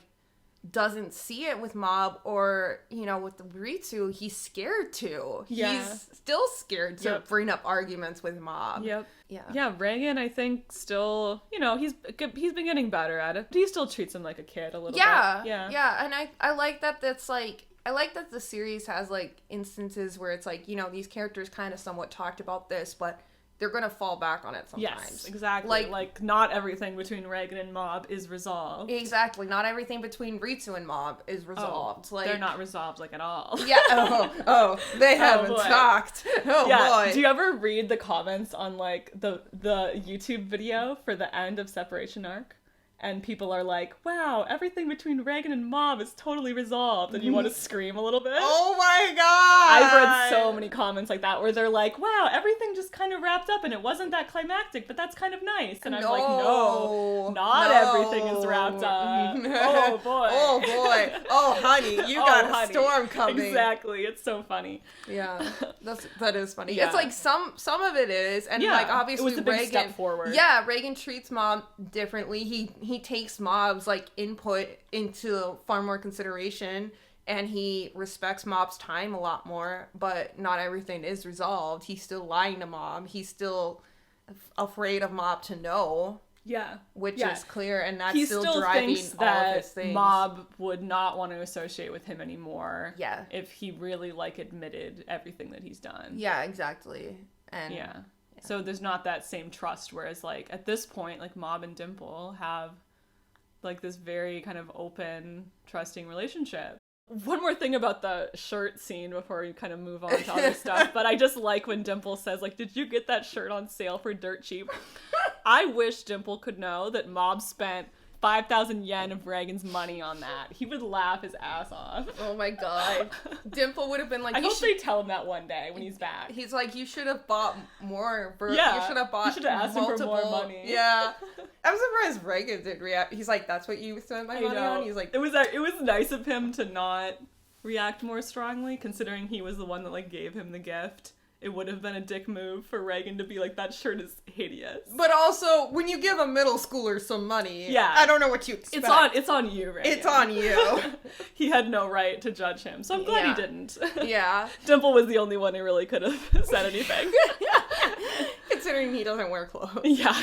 doesn't see it with Mob, or, with Ritsu, he's scared to. He's still scared to bring up arguments with Mob. Yep. Yeah, Reagan, I think, still, he's been getting better at it. But he still treats him like a kid a little bit. Yeah, and I like that that's, like, I like that the series has, like, instances where it's, like, these characters kind of somewhat talked about this, but they're going to fall back on it sometimes. Yes, exactly. Like, not everything between Reagan and Mob is resolved. Exactly. Not everything between Ritsu and Mob is resolved. Like, they're not resolved, like, at all. Yeah. They haven't talked. Boy. Do you ever read the comments on, like, the YouTube video for the end of Separation Arc? And people are like, wow, everything between Reagan and Mob is totally resolved. And you want to scream a little bit. Oh my god! I've read so many comments like that where they're like, wow, everything just kind of wrapped up and it wasn't that climactic, but that's kind of nice. And I'm like, no, not everything is wrapped up. Oh boy. Oh boy. Oh honey, you got a storm coming. Exactly. It's so funny. Yeah. That is funny. Yeah. It's like some of it is, and like obviously it was a big step forward. Yeah, Reagan treats Mob differently. He takes Mob's, like, input into far more consideration, and he respects Mob's time a lot more, but not everything is resolved. He's still lying to Mob. He's still afraid of Mob to know. Yeah. Which is clear, and that's he still driving thinks all of his things. Mob would not want to associate with him anymore. Yeah. If he really, like, admitted everything that he's done. Yeah, exactly. And yeah. So there's not that same trust, whereas, like, at this point, like, Mob and Dimple have, like, this very kind of open, trusting relationship. One more thing about the shirt scene before we kind of move on to other stuff, but I just like when Dimple says, like, did you get that shirt on sale for dirt cheap? I wish Dimple could know that Mob spent 5,000 yen of Reagan's money on that. He would laugh his ass off. Oh my god. Dimple would have been like, I hope they tell him that one day when he's back. He's like, you should have bought more. You should have bought. You should have asked him for more money. Yeah. I'm surprised Reagan didn't react. He's like, that's what you spent my money on? He's like, it was nice of him to not react more strongly, considering he was the one that, like, gave him the gift. It would have been a dick move for Reagan to be like, that shirt is hideous. But also, when you give a middle schooler some money, I don't know what you expect. It's on you, Reagan. It's on you. He had no right to judge him, so I'm glad he didn't. Yeah. Dimple was the only one who really could have said anything. Considering he doesn't wear clothes. Yeah,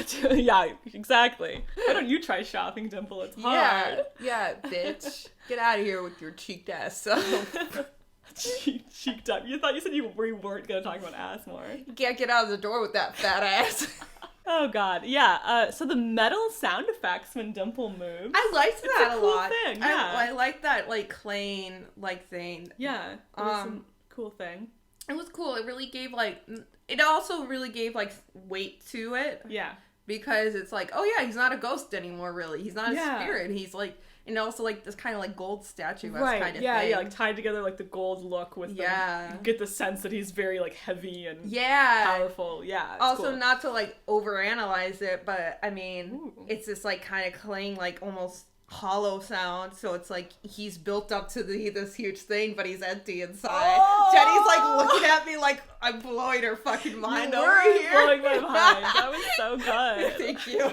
exactly. Why don't you try shopping, Dimple? It's hard. Yeah, bitch. Get out of here with your cheeked ass self. Cheeked up. You thought you said you weren't gonna talk about ass more. You can't get out of the door with that fat ass. Oh god, yeah. So the metal sound effects when Dimple moves. I liked that a lot. Thing. Yeah. I like that, like, Clane like thing. Yeah. It was a cool thing. It was cool. It really gave, like, it also really gave, like, weight to it. Yeah. because it's like, oh yeah, he's not a ghost anymore, really. He's not a Yeah. spirit. He's like, and also like this kind of like gold statue Right, kind of yeah, thing. yeah, like tied together like the gold look with Yeah. you get the sense that he's very like heavy and Yeah. powerful. Yeah. It's Also, cool. not to like overanalyze it, but I mean, Ooh. it's this like kind of clang, like almost hollow sound. So it's like he's built up to this huge thing, but he's empty inside. Oh! Jenny's like looking at me like I'm blowing her fucking mind You over were here. blowing my mind. That was so good. Thank you.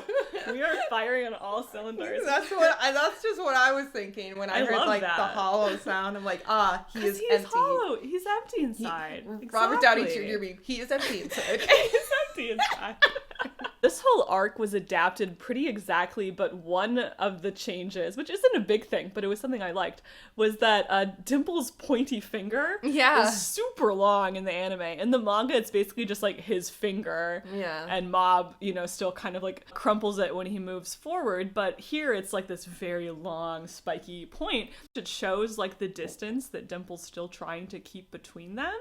We are firing on all cylinders. That's just what I was thinking when I heard love like that. the hollow sound. I'm like, he is He's empty. hollow. He's empty inside. Robert Downey Exactly. Jr. He is empty inside. He's empty inside. This whole arc was adapted pretty exactly, but one of the changes, which isn't a big thing, but it was something I liked, was that Dimple's pointy finger Yeah. is super long in the anime. In the manga, it's basically just like his finger. Yeah. And Mob, still kind of like crumples it when he moves forward, but here it's like this very long, spiky point. It shows like the distance that Dimple's still trying to keep between them,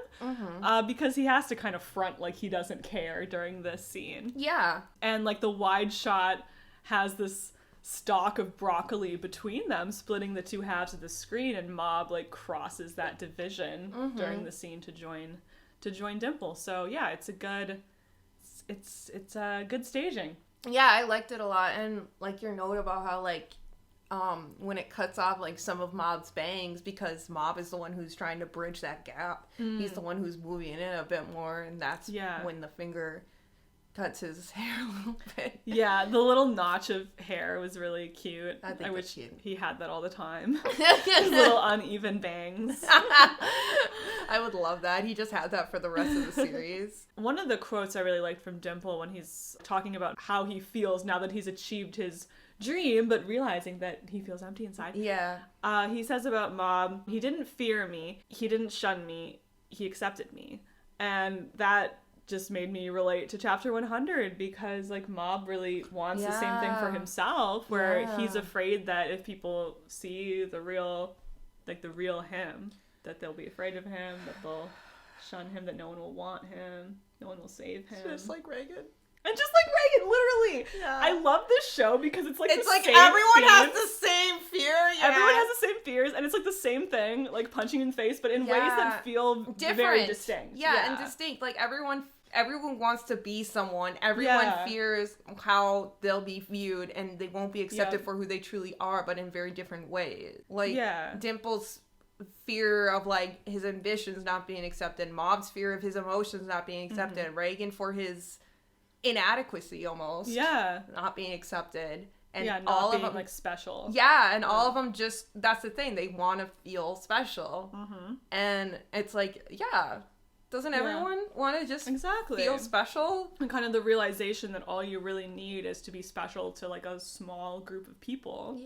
because he has to kind of front like he doesn't care during this scene. Yeah. And like the wide shot has this stalk of broccoli between them, splitting the two halves of the screen, and Mob like crosses that division during the scene to join Dimple. So yeah, it's a good staging. Yeah, I liked it a lot, and like your note about how like when it cuts off like some of Mob's bangs, because Mob is the one who's trying to bridge that gap. He's the one who's moving in a bit more, and that's when the finger cuts his hair a little bit. Yeah, the little notch of hair was really cute. I wish cute. he had that all the time. His little uneven bangs. I would love that. He just had that for the rest of the series. One of the quotes I really liked from Dimple when he's talking about how he feels now that he's achieved his dream, but realizing that he feels empty inside. Yeah. He says about Mob, he didn't fear me, he didn't shun me, he accepted me. And that just made me relate to chapter 100, because like Mob really wants the same thing for himself, where he's afraid that if people see the real him, that they'll be afraid of him, that they'll shun him, that no one will want him, no one will save him. Just like Reagan. And just like Reagan, literally. Yeah. I love this show because it's like It's the like same everyone has themes. the same fear. Yeah. Everyone has the same fears, and it's like the same thing, like punching in the face, but in ways that feel very distinct. Yeah, and distinct. Like everyone wants to be someone. Everyone fears how they'll be viewed, and they won't be accepted for who they truly are, but in very different ways. Like Dimple's fear of like his ambitions not being accepted, Mob's fear of his emotions not being accepted, Reagan for his inadequacy almost not being accepted, and not all being of them like special, and all of them just, that's the thing, they want to feel special, and it's like doesn't everyone want to just feel special? And kind of the realization that all you really need is to be special to like a small group of people.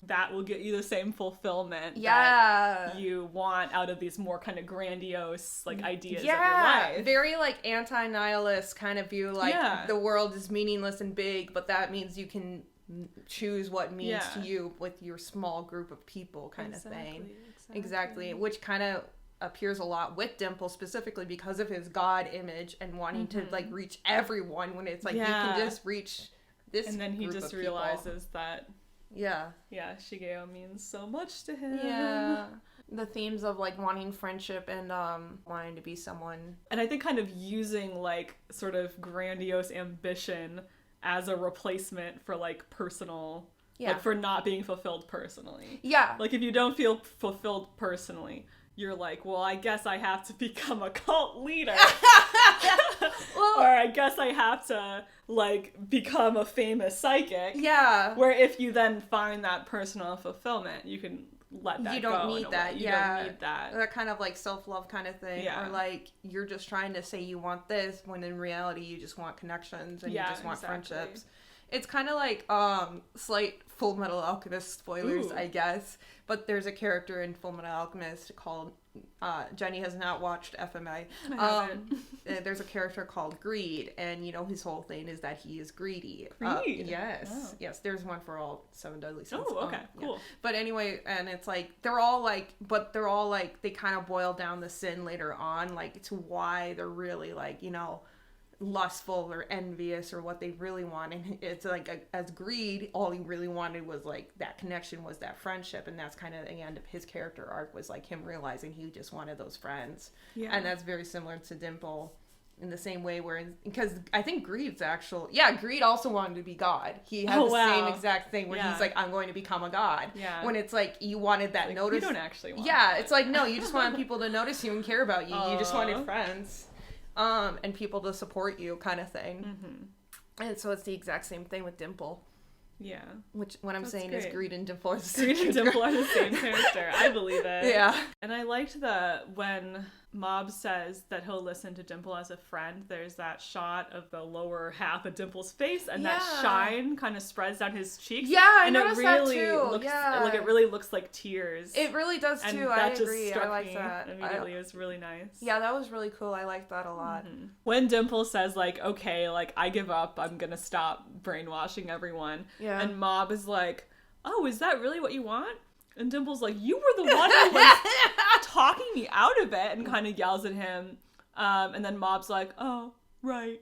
That will get you the same fulfillment that you want out of these more kind of grandiose like ideas of your life. Very like anti-nihilist kind of view, like the world is meaningless and big, but that means you can choose what means to you with your small group of people kind of thing. Exactly. Which kind of appears a lot with Dimple, specifically because of his God image and wanting to like reach everyone, when it's like you can just reach this, and then he just realizes that Shigeo means so much to him. The themes of like wanting friendship and wanting to be someone, and I think kind of using like sort of grandiose ambition as a replacement for like personal, like for not being fulfilled personally. Like if you don't feel fulfilled personally, you're like, well, I guess I have to become a cult leader. Or I guess I have to, like, become a famous psychic. Where if you then find that personal fulfillment, you can let that go. You don't need that. You don't need that. That kind of, like, self-love kind of thing. Or, like, you're just trying to say you want this, when in reality you just want connections and you just want friendships. It's kind of like slight Full Metal Alchemist spoilers, I guess. But there's a character in Full Metal Alchemist called Jenny has not watched FMA. There's a character called Greed, and you know his whole thing is that he is greedy. Greed. Yes. There's one for all 7 deadly sins. Oh, okay, cool. But anyway, and it's like they're all like they kind of boil down the sin later on, like to why they're really like, you know, lustful or envious or what they really want. And it's like, as Greed, all he really wanted was like that connection, was that friendship. And that's kind of the end of his character arc, was like him realizing he just wanted those friends. Yeah. And that's very similar to Dimple in the same way, where, because I think Greed also wanted to be God. He had the same exact thing where he's like, I'm going to become a god. Yeah. When it's like, you wanted that notice. You don't actually want it's like, no, you just wanted people to notice you and care about you. You just wanted friends. And people to support you, kind of thing. Mm-hmm. And so it's the exact same thing with Dimple. Yeah. Which, what I'm saying is Greed and Dimple are the same character. Greed and Dimple are the same character. I believe it. Yeah. And I liked when Mob says that he'll listen to Dimple as a friend, there's that shot of the lower half of Dimple's face, and that shine kind of spreads down his cheeks. Yeah, I and noticed that too. Like, it really looks like tears. It really does too. I agree. I like that. Immediately. It was really nice. Yeah, that was really cool. I liked that a lot. Mm-hmm. When Dimple says, like, okay, like, I give up, I'm gonna stop brainwashing everyone. Yeah. And Mob is like, oh, is that really what you want? And Dimple's like, you were the one who was talking me out of it, and kind of yells at him. And then Mob's like, oh, right.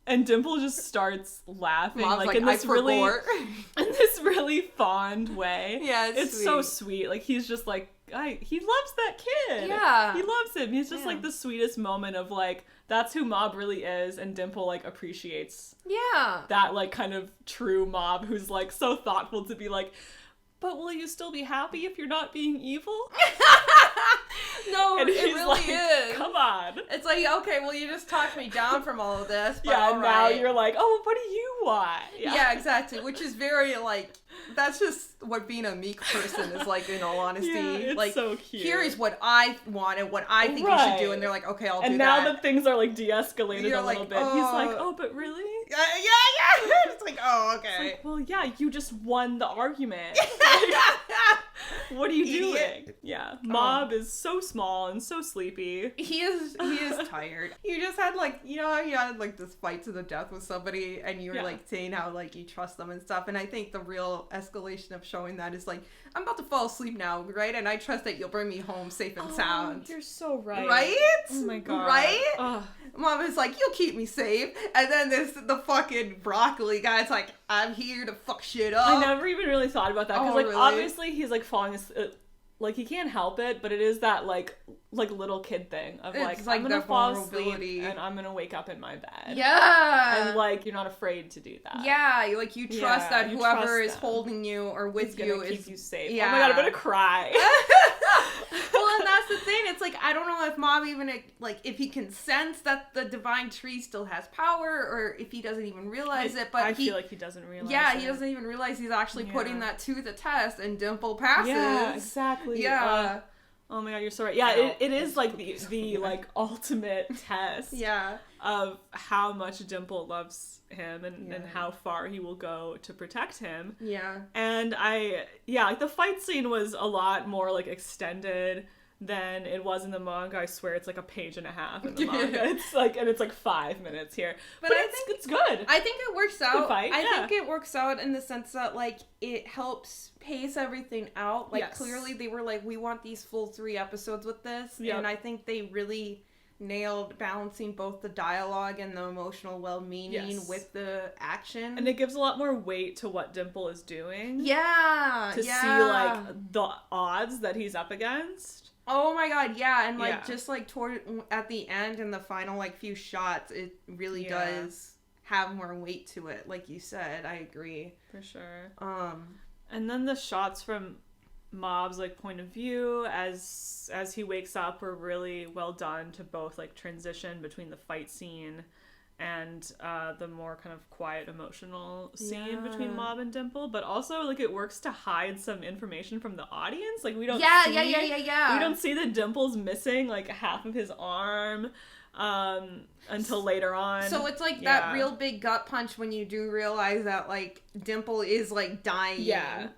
And Dimple just starts laughing, like in this really fond way. Yeah, it's sweet. So sweet. Like, he's just like, he loves that kid. Yeah. He loves him. He's just like the sweetest moment of like, that's who Mob really is, and Dimple like appreciates that like kind of true Mob who's like so thoughtful to be like, but will you still be happy if you're not being evil? No, it really is. Come on. It's like, okay, well, you just talked me down from all of this. But yeah, and now you're like, oh, what do you want? Yeah, exactly. Which is very, like, that's just what being a meek person is like, in all honesty. Yeah, it's like, so cute. Here is what I want and what I think you should do. And they're like, okay, I'll do that. And now that things are, like, de-escalated a little bit, he's like, oh, but really? Yeah. It's like, oh, okay. Like, well, yeah, you just won the argument. What are you doing? Yeah. Mob is so small and so sleepy. He is tired. You just had like, you know how you had like this fight to the death with somebody and you were like saying how like you trust them and stuff. And I think the real escalation of showing that is like, I'm about to fall asleep now, right? And I trust that you'll bring me home safe and sound. You're so right. Right? Oh my god. Right? Ugh. Mom is like, you'll keep me safe. And then the fucking broccoli guy's like, I'm here to fuck shit up. I never even really thought about that. Because, really? Obviously he's, like, falling asleep. Like, he can't help it, but it is that, like little kid thing of, like I'm gonna fall asleep and I'm gonna wake up in my bed. Yeah. And, like, you're not afraid to do that. Yeah, you trust that whoever is holding you or with you is... keep you safe. Yeah. Oh my god, I'm gonna cry. Well, and that's the thing. It's like, I don't know if Mom even, like, if he can sense that the divine tree still has power or if he doesn't even realize it, but I feel like he doesn't realize it. He doesn't even realize he's actually putting that to the test, and Dimple passes. Yeah, exactly. Yeah. Oh my god, you're so right. Yeah, it is like the like ultimate test of how much Dimple loves him and how far he will go to protect him. Yeah. And like the fight scene was a lot more like extended than it was in the manga. I swear it's like a page and a half in the manga. It's like 5 minutes here. But I think it's good. I think it works out. Fight. I think it works out in the sense that like it helps pace everything out. Like clearly they were like, we want these full 3 episodes with this. Yep. And I think they really nailed balancing both the dialogue and the emotional well-meaning with the action. And it gives a lot more weight to what Dimple is doing. Yeah. To see like the odds that he's up against. Oh my god, yeah, and like just like at the end and the final like few shots, it really does have more weight to it, like you said. I agree. For sure. And then the shots from Mob's like point of view as he wakes up were really well done to both like transition between the fight scene and the more kind of quiet emotional scene between Mob and Dimple, but also like it works to hide some information from the audience. Like we don't we don't see that Dimple's missing like half of his arm until later on. So it's like that real big gut punch when you do realize that like Dimple is like dying.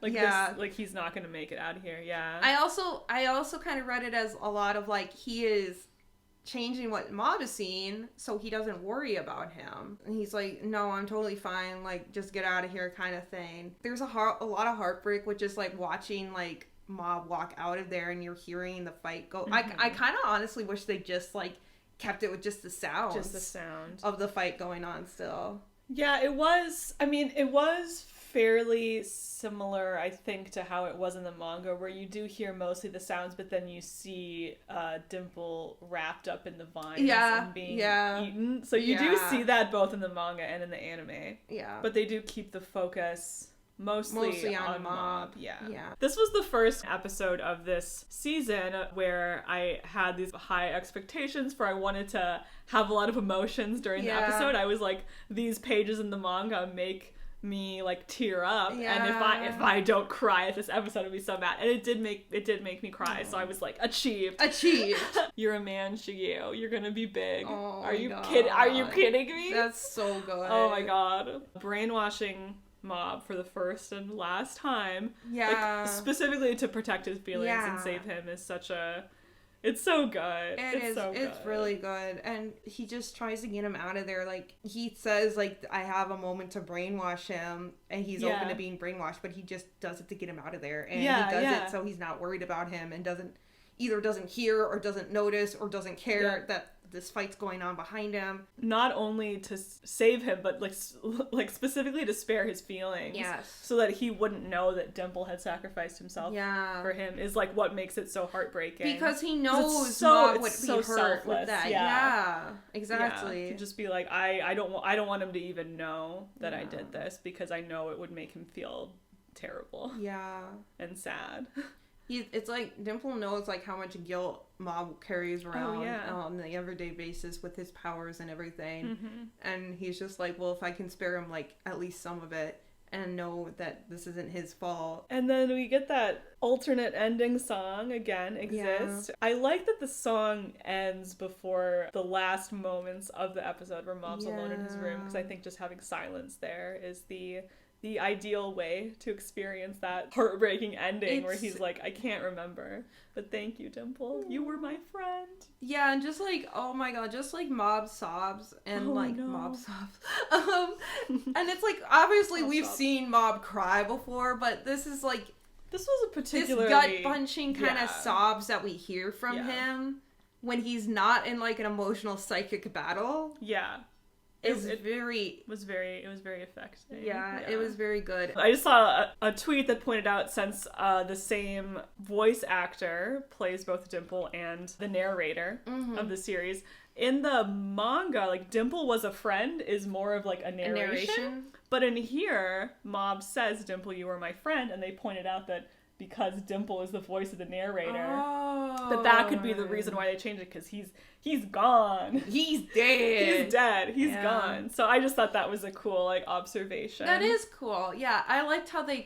This, like he's not gonna make it out of here. I also kind of read it as a lot of like he is changing what Mob is seeing so he doesn't worry about him. And he's like, no, I'm totally fine, like just get out of here kind of thing. There's a lot of heartbreak with just like watching like Mob walk out of there and you're hearing the fight go. I kind of honestly wish they just like kept it with just the sounds. Just the sound. Of the fight going on still. Yeah, it was fairly similar, I think, to how it was in the manga, where you do hear mostly the sounds, but then you see Dimple wrapped up in the vines and being eaten. So you do see that both in the manga and in the anime. Yeah. But they do keep the focus mostly on Mob. Yeah. Yeah. This was the first episode of this season where I had these high expectations for I wanted to have a lot of emotions during the episode. I was like, these pages in the manga make me like tear up, and if I don't cry at this episode, I'll be so mad. And it did make me cry. So I was like, achieved. You're a man, Shigeo. You're gonna be big. Are you kidding me? That's so good. Oh my god. Brainwashing Mob for the first and last time. Yeah. Like, specifically to protect his feelings and save him is such a... It's so good. It's really good. And he just tries to get him out of there. Like, he says, like, I have a moment to brainwash him, and he's open to being brainwashed, but he just does it to get him out of there. And he does it so he's not worried about him and doesn't hear or doesn't notice or doesn't care that this fight's going on behind him. Not only to save him, but like specifically to spare his feelings. Yes. So that he wouldn't know that Dimple had sacrificed himself for him is like what makes it so heartbreaking. Because he knows Mob would be hurt selfless with that. Yeah, exactly. Yeah. To just be like, I don't want him to even know that I did this, because I know it would make him feel terrible. Yeah. And sad. It's like Dimple knows like how much guilt Mob carries around on the everyday basis with his powers and everything, and he's just like, well, if I can spare him like at least some of it and know that this isn't his fault. And then we get that alternate ending song again exist. I like that the song ends before the last moments of the episode where Mob's alone in his room, because I think just having silence there is the ideal way to experience that heartbreaking ending where he's like, I can't remember, but thank you, Dimple. You were my friend. Yeah, and just like, oh my god, just like Mob sobs and Mob sobs. And it's like, obviously we've seen Mob cry before, but this is like, this was a particularly... this gut-punching kind of sobs that we hear from him when he's not in like an emotional psychic battle. Yeah. It was very effective. Yeah, it was very good. I just saw a tweet that pointed out, since the same voice actor plays both Dimple and the narrator of the series, in the manga, like, Dimple was a friend is more of like a narration. But in here, Mob says, Dimple, you were my friend, and they pointed out that because Dimple is the voice of the narrator, that could be the reason why they changed it, because he's gone. He's dead. He's gone. So I just thought that was a cool, like, observation. That is cool. Yeah, I liked how they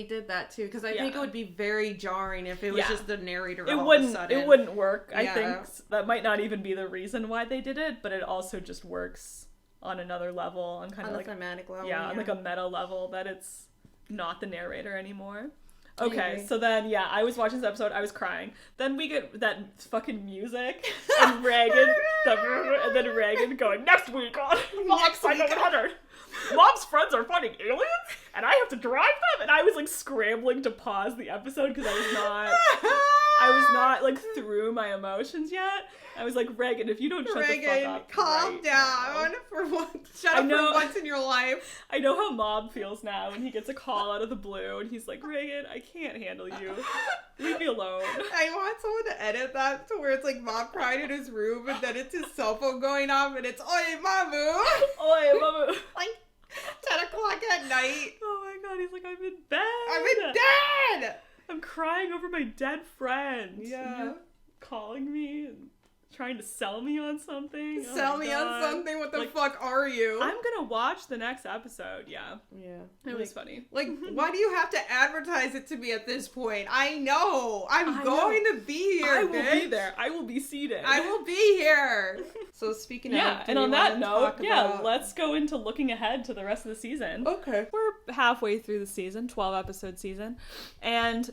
did that too, because I think it would be very jarring if it was just the narrator all of a sudden. It wouldn't work. I think that might not even be the reason why they did it, but it also just works on another level, on kind of like a thematic level. Yeah, on like a meta level, that it's not the narrator anymore. Okay, so then, I was watching this episode, I was crying. Then we get that fucking music, and Reagan, and then Reagan going, next week on Mob's 100. Mob's friends are fighting aliens, and I have to drive them? And I was, like, scrambling to pause the episode, because I was not, like, through my emotions yet. I was like, Reagan, if you don't shut the fuck up calm down for once. Shut up for once in your life. I know how Mob feels now when he gets a call out of the blue and he's like, Reagan, I can't handle you. Leave me alone. I want someone to edit that to where it's like Mob crying in his room and then it's his cell phone going off and it's Oi Mamu. Oi Mamu. Like 10 o'clock at night. Oh my god, he's like, I'm in bed. I'm in bed. I'm crying over my dead friend. Yeah. You're calling me and trying to sell me on something. Sell me on something? What the fuck are you? I'm gonna watch the next episode, yeah. It was funny. Like, why do you have to advertise it to me at this point? I know. I'm going to be here, I will be there. I will be seated. I will be here. So speaking of... Yeah, and on that note, let's go into looking ahead to the rest of the season. Okay. We're halfway through the season, 12-episode season, and...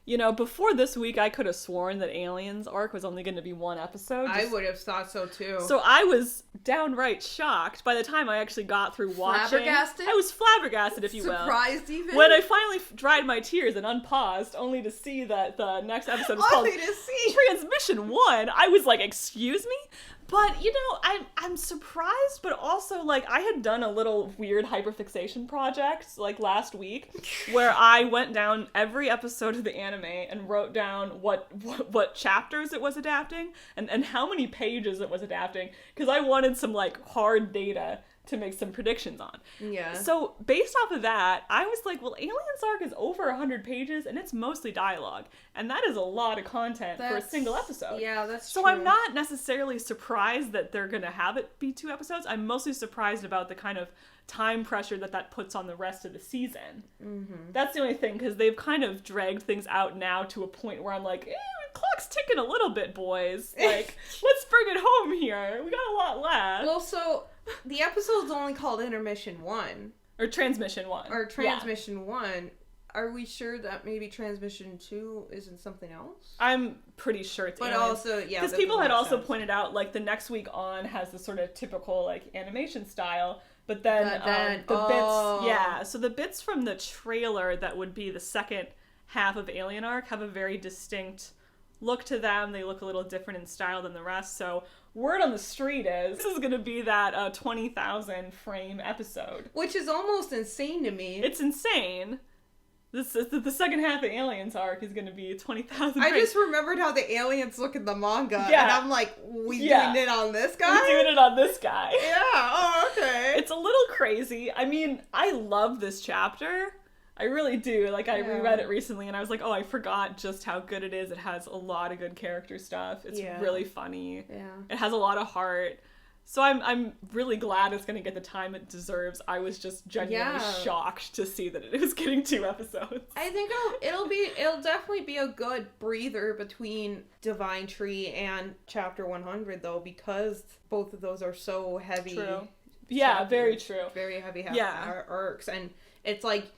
You know, before this week, I could have sworn that Aliens arc was only going to be one episode. I would have thought so, too. So I was downright shocked by the time I actually got through watching. Flabbergasted? I was flabbergasted, if you will. Surprised even? When I finally dried my tears and unpaused, only to see that the next episode was called Transmission 1, I was like, excuse me? But, you know, I'm surprised, but also, like, I had done a little weird hyperfixation project, like, last week, where I went down every episode of the anime and wrote down what chapters it was adapting and how many pages it was adapting, because I wanted some, like, hard data to make some predictions on. Yeah. So, based off of that, I was like, well, Alien's arc is over 100 pages, and it's mostly dialogue. And that is a lot of content for a single episode. Yeah, that's so true. I'm not necessarily surprised that they're going to have it be 2 episodes. I'm mostly surprised about the kind of time pressure that puts on the rest of the season. Mm-hmm. That's the only thing, because they've kind of dragged things out now to a point where I'm like, clock's ticking a little bit, boys. Like, let's bring it home here. We got a lot left. Well, so the episode's only called Intermission 1. Or Transmission 1. Or Transmission 1. Are we sure that maybe Transmission 2 isn't something else? I'm pretty sure it's But Alien. also, yeah. Because people had also pointed out, like, the next week on has the sort of typical, like, animation style. But then bits... Yeah, so the bits from the trailer that would be the second half of Alien Arc have a very distinct look to them. They look a little different in style than the rest. So word on the street is this is going to be that 20,000 frame episode. Which is almost insane to me. It's insane. The second half of Aliens arc is going to be 20,000 frames. I just remembered how the aliens look in the manga. Yeah. And I'm like, we doing it on this guy? We're doing it on this guy. Yeah, oh, okay. It's a little crazy. I mean, I love this chapter. I really do. Like, I reread it recently and I was like, oh, I forgot just how good it is. It has a lot of good character stuff. It's really funny. Yeah. It has a lot of heart. So I'm really glad it's going to get the time it deserves. I was just genuinely shocked to see that it was getting 2 episodes. I think it'll definitely be a good breather between Divine Tree and Chapter 100 though, because both of those are so heavy. True. Yeah, chapters, very true. Very heavy arcs, and it's like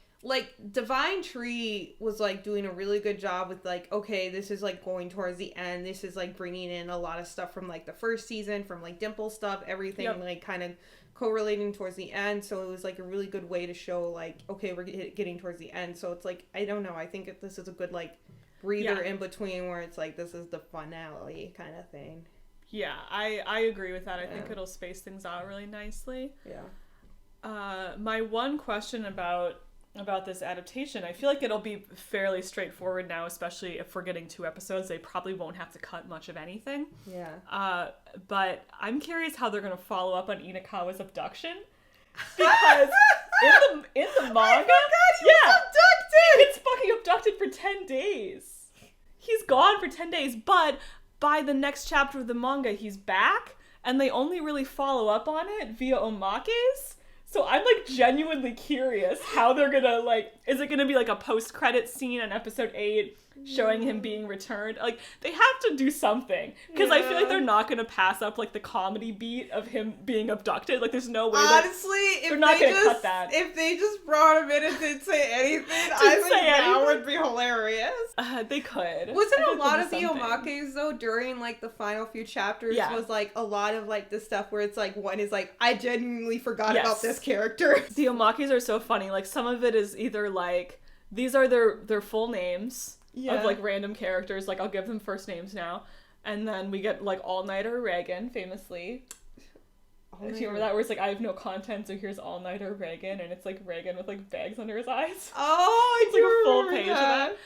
Divine Tree was like doing a really good job with like, okay, this is like going towards the end. This is like bringing in a lot of stuff from like the first season, from like Dimple stuff, everything like kind of correlating towards the end. So it was like a really good way to show like, okay, we're getting towards the end. So it's like, I don't know. I think this is a good like breather in between where it's like, this is the finale kind of thing. Yeah, I agree with that. I think it'll space things out really nicely. Yeah. My one question about this adaptation, I feel like it'll be fairly straightforward now, especially if we're getting 2 episodes. They probably won't have to cut much of anything. Yeah. But I'm curious how they're going to follow up on Inakawa's abduction. Because in the manga... he was abducted! It's fucking abducted for 10 days. He's gone for 10 days, but by the next chapter of the manga, he's back, and they only really follow up on it via omakes. So I'm, like, genuinely curious how they're gonna, like, is it gonna be, like, a post-credit scene on episode 8 showing him being returned? Like, they have to do something. Because I feel like they're not gonna pass up, like, the comedy beat of him being abducted. Like, there's no way they're not gonna cut that. If they just brought him in and didn't say anything, I think that would be hilarious. They could. Wasn't a lot of the omakes, though, during, like, the final few chapters was, like, a lot of, like, the stuff where it's, like, one is, like, I genuinely forgot about this character. The omakes are so funny. Like, some of it is either, like, these are their full names of, like, random characters. Like, I'll give them first names now. And then we get, like, All-Nighter Reagan, famously. Do you remember that? Where it's like, I have no content, so here's All-Nighter Reagan. And it's, like, Reagan with, like, bags under his eyes. Oh, it's, like, a full page of that.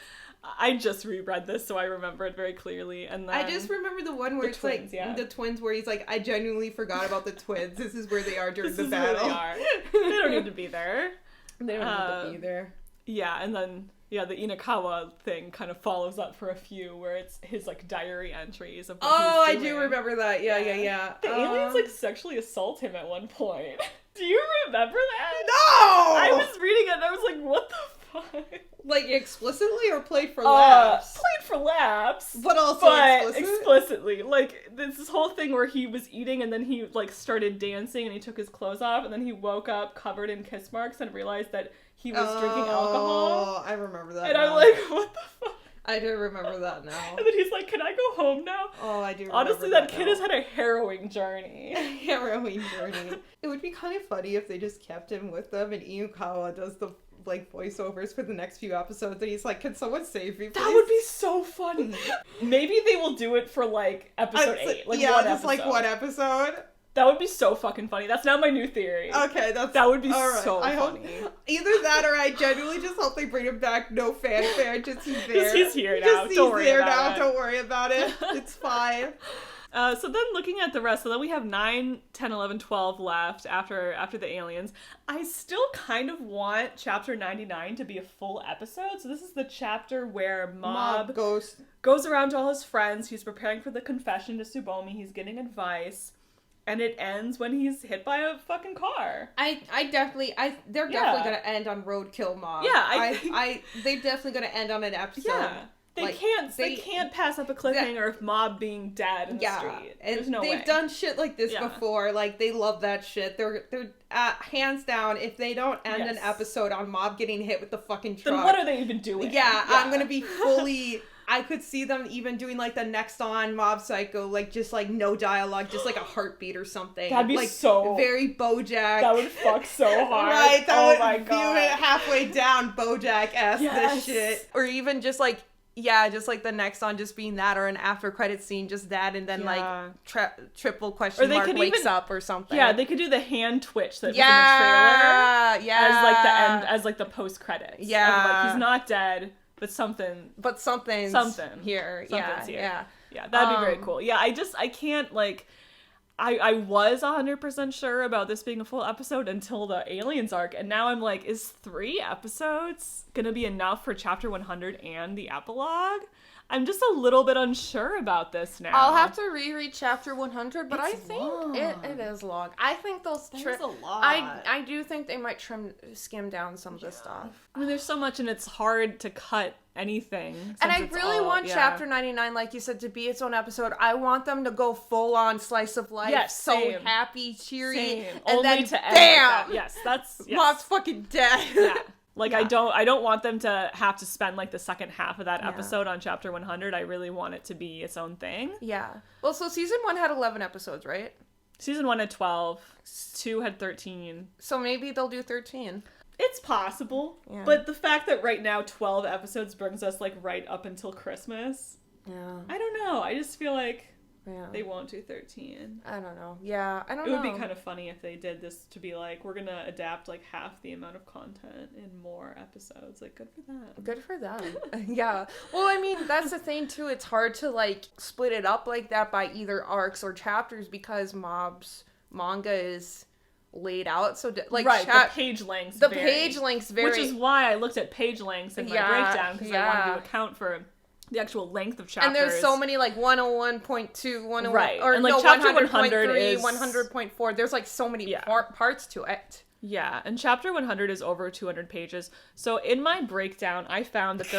I just reread this, so I remember it very clearly. And then I just remember the one where it's twins, like the twins, where he's like, I genuinely forgot about the twins. This is where they are during the battle. Where they are. They don't need to be there. They don't need to be there. Yeah, and then the Inakawa thing kind of follows up for a few, where it's his like diary entries of what he's doing. I do remember that. Yeah. The aliens like sexually assault him at one point. Do you remember that? No! I was reading it and I was like, what the fuck? Like, explicitly or played for laughs? Played for laughs. But also explicitly. Like, this whole thing where he was eating and then he, like, started dancing and he took his clothes off and then he woke up covered in kiss marks and realized that he was drinking alcohol. Oh, I remember that And I'm like, what the fuck? I do remember that now. And then he's like, can I go home now? Oh, I do remember Honestly, that kid has had a harrowing journey. It would be kind of funny if they just kept him with them and Inakawa does the like voiceovers for the next few episodes, and he's like, "Can someone save me, please?" That would be so funny. Maybe they will do it for like episode 8. Like yeah, one just episode. like one episode. That would be so fucking funny. That's now my new theory. Okay, that would be all right. so I funny. Hope, either that or I genuinely just hope they bring him back. No fanfare, just he's there. He's here now. Don't worry about it. Don't worry about it. It's fine. So then looking at the rest, so then we have 9, 10, 11, 12 left after the aliens. I still kind of want chapter 99 to be a full episode. So this is the chapter where Mob goes around to all his friends. He's preparing for the confession to Tsubomi. He's getting advice. And it ends when he's hit by a fucking car. They're definitely gonna end on roadkill Mob. Yeah, they're definitely gonna end on an episode. Yeah. They like, can't pass up a cliffhanger of Mob being dead in the street. There's no way. They've done shit like this before. Like, they love that shit. They're hands down, if they don't end an episode on Mob getting hit with the fucking truck, then what are they even doing? Yeah, I'm gonna be fully... I could see them even doing, like, the next on Mob Psycho, like, just, like, no dialogue, just, like, a heartbeat or something. That'd be like, so... very BoJack. That would fuck so hard. Right? That would my God. view it halfway down BoJack-esque, this shit. Or even just, like, just, like, the next on just being that, or an after-credit scene, just that, and then, like, triple question mark wakes up or something. Yeah, they could do the hand twitch that was in the trailer. Yeah, as, like, the end, as, like, the post-credits. Yeah. Of, like, he's not dead... But something's here. Yeah, that'd be very cool. Yeah, I can't, like, I was 100% sure about this being a full episode until the aliens arc, and now I'm like, is 3 episodes gonna be enough for chapter 100 and the epilogue? I'm just a little bit unsure about this now. I'll have to reread chapter 100, but I think long. it is long. I think they'll There's a lot. I do think they might skim down some of this stuff. I mean, there's so much, and it's hard to cut anything. And I really want chapter 99, like you said, to be its own episode. I want them to go full on slice of life. Yes, so happy, cheery, same. and Only then to end bam! like yes, that's Mob's fucking dead. Yeah. Like, I don't want them to have to spend, like, the second half of that episode on chapter 100. I really want it to be its own thing. Yeah. Well, so season 1 had 11 episodes, right? Season 1 had 12. 2 had 13. So maybe they'll do 13. It's possible. Yeah. But the fact that right now 12 episodes brings us, like, right up until Christmas. Yeah. I don't know. I just feel like they won't do 13. I don't know. Yeah, I don't know. It would be kind of funny if they did this to be like, we're gonna adapt, like, half the amount of content in more episodes. Like, good for them. Good for them. Yeah. Well, I mean, that's the thing, too. It's hard to, like, split it up like that by either arcs or chapters because Mob's manga is laid out so like the page lengths vary. Which is why I looked at page lengths in my breakdown, because I wanted to account for the actual length of chapters. And there's so many, like, 101.2, 101, right. Or and, like, no, chapter 100.3, is 100.4. There's, like, so many parts to it. Yeah, and chapter 100 is over 200 pages. So in my breakdown, I found that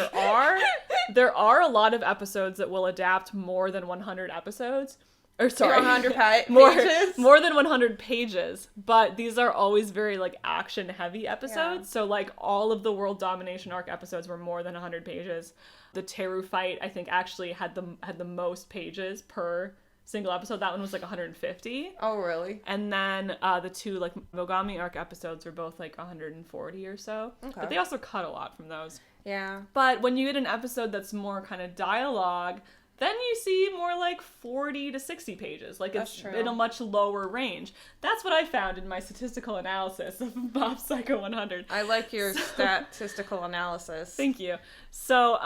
there are a lot of episodes that will adapt more than 100 episodes. Or sorry, 100 pages? More than 100 pages. But these are always very, like, action-heavy episodes. Yeah. So, like, all of the World Domination Arc episodes were more than 100 pages. The Teru fight, I think, actually had the most pages per single episode. That one was, like, 150. Oh, really? And then the 2, like, Mogami Arc episodes were both, like, 140 or so. Okay. But they also cut a lot from those. Yeah. But when you get an episode that's more kind of dialogue, then you see more like 40 to 60 pages. Like, it's in a much lower range. That's what I found in my statistical analysis of Mob Psycho 100. I like your statistical analysis. Thank you. So,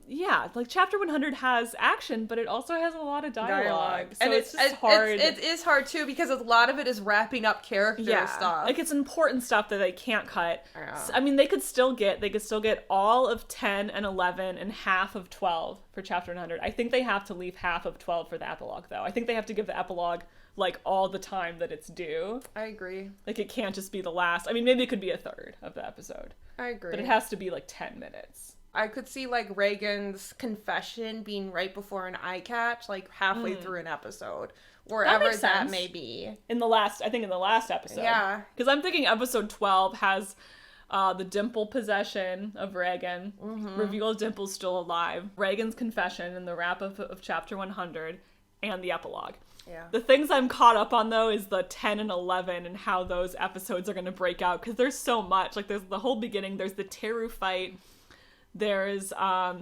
yeah, like, chapter 100 has action, but it also has a lot of dialogue. So and it's just hard. It is hard, too, because a lot of it is wrapping up character stuff. Like, it's important stuff that they can't cut. So, I mean, they could still get all of 10 and 11 and half of 12 for chapter 100. I think they have to leave half of 12 for the epilogue, though. I think they have to give the epilogue, like, all the time that it's due. I agree. Like, it can't just be the last. I mean, maybe it could be a third of the episode. I agree. But it has to be, like, 10 minutes. I could see, like, Reagan's confession being right before an eye catch, like, halfway through an episode. Wherever that may be. I think in the last episode. Yeah. Because I'm thinking episode 12 has the Dimple possession of Reagan, reveal Dimple's still alive, Reagan's confession, and the wrap of chapter 100, and the epilogue. Yeah. The things I'm caught up on, though, is the 10 and 11 and how those episodes are going to break out, because there's so much. Like, there's the whole beginning, there's the Teru fight, there's a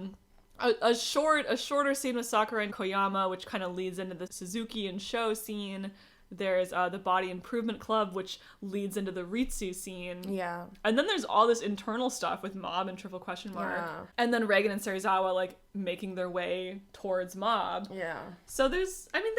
shorter scene with Sakura and Koyama, which kind of leads into the Suzuki and Sho scene. There's the Body Improvement Club, which leads into the Ritsu scene. Yeah. And then there's all this internal stuff with Mob and Triple Question Mark. Yeah. And then Reagan and Serizawa, like, making their way towards Mob. Yeah. So there's, I mean,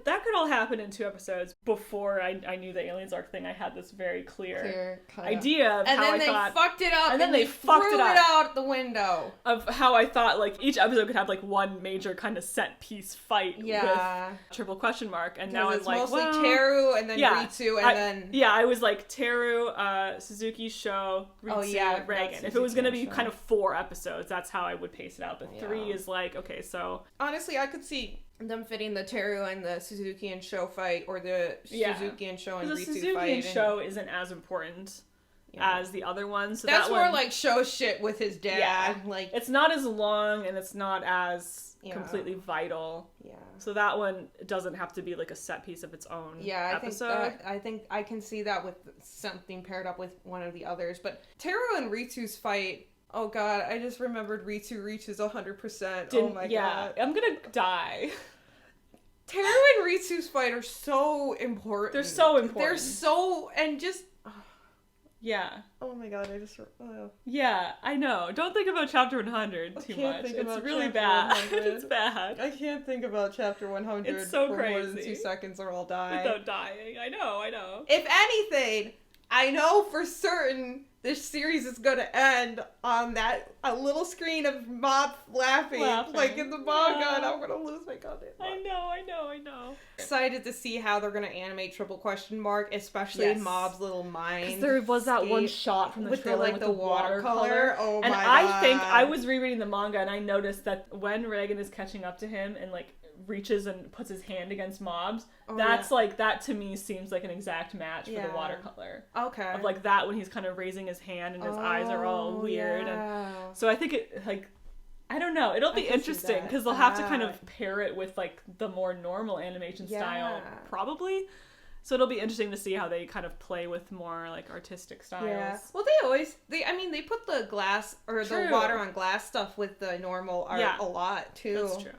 that could all happen in 2 episodes. Before I knew the Aliens arc thing, I had this very clear idea of and how then I thought... they fucked it up, and then they fucked threw it up. it out the window. Of how I thought, like, each episode could have, like, one major kind of set-piece fight with Triple Question Mark. And now I'm like, mostly well... Teru and then Ritsu and then... Yeah, I was like, Teru, Suzuki, Sho, Ritsu, Reagan. If it was going to be kind of 4 episodes, that's how I would pace it out. But 3 is like, okay, so... Honestly, I could see them fitting the Teru and the Suzuki and Sho fight, or the Suzuki and Sho and Ritsu fight. The Suzuki and Sho isn't as important as the other ones. So that's more like Sho shit with his dad. Yeah. Like, it's not as long and it's not as completely vital. Yeah. So that one doesn't have to be like a set piece of its own episode. I think I can see that with something paired up with one of the others. But Teru and Ritsu's fight... Oh god, I just remembered Ritsu reaches 100%. Oh my god. I'm gonna die. Teru and Ritsu's fight are so important. They're so important. They're so... And just... Yeah. Oh my god, I just... Yeah, I know. Don't think about Chapter 100 too much. It's really bad. It's bad. I can't think about Chapter 100 it's so for crazy. more than 2 seconds or I'll die. Without dying. I know. If anything, I know for certain this series is going to end on a little screen of Mob laughing. Like in the manga, and I'm going to lose my goddamn mind. I know. Excited to see how they're going to animate Triple Question Mark, especially Mob's little mind. Because there was that one shot from the trailer with the watercolor. Oh and my god. I think I was rereading the manga and I noticed that when Reagan is catching up to him and like reaches and puts his hand against Mob's, like, that to me seems like an exact match for the watercolor. Okay. Of like that when he's kind of raising his hand and his eyes are all weird. Yeah. And so I think it, like, I don't know, it'll be interesting because they'll have to kind of pair it with like the more normal animation style probably. So it'll be interesting to see how they kind of play with more like artistic styles. Yeah. Well, they put the glass or the water on glass stuff with the normal art a lot too. That's true.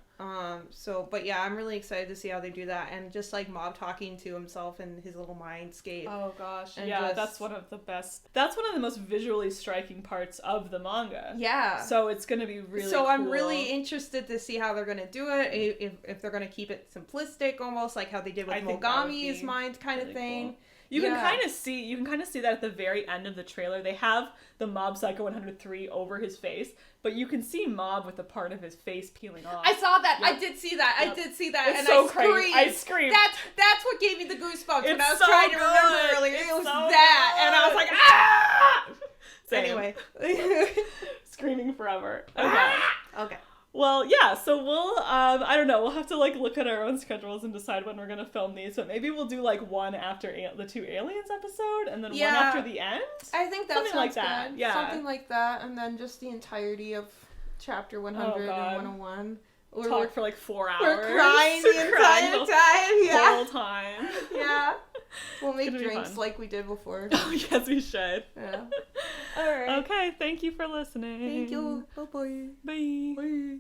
But yeah, I'm really excited to see how they do that, and just like Mob talking to himself in his little mindscape. Oh gosh, and that's one of the best. That's one of the most visually striking parts of the manga. Yeah. So it's gonna be really. So cool. I'm really interested to see how they're gonna do it. If they're gonna keep it simplistic, almost like how they did with Mogami's mind kind of thing. Cool. You can kind of see that at the very end of the trailer. They have the Mob Psycho 103 over his face, but you can see Mob with a part of his face peeling off. I saw that. Yep. I did see that. It's and so I screamed. Crazy. I screamed. That's what gave me the goosebumps when I was so trying to good. remember earlier. It was so that, good. and I was like, ah! Same. Anyway. Screaming forever. Okay. Okay. Well, yeah, so we'll, I don't know, we'll have to, like, look at our own schedules and decide when we're gonna film these, but maybe we'll do, like, one after the 2 Aliens episode, and then one after the end? I think that's something like that. Good. Yeah. Something like that, and then just the entirety of Chapter 100 and 101. Talk for, like, 4 hours. We're crying the entire time, the whole time. Yeah. We'll make drinks like we did before. Oh, yes, we should. Yeah. All right. Okay, thank you for listening. Thank you. Bye-bye. Bye. Bye.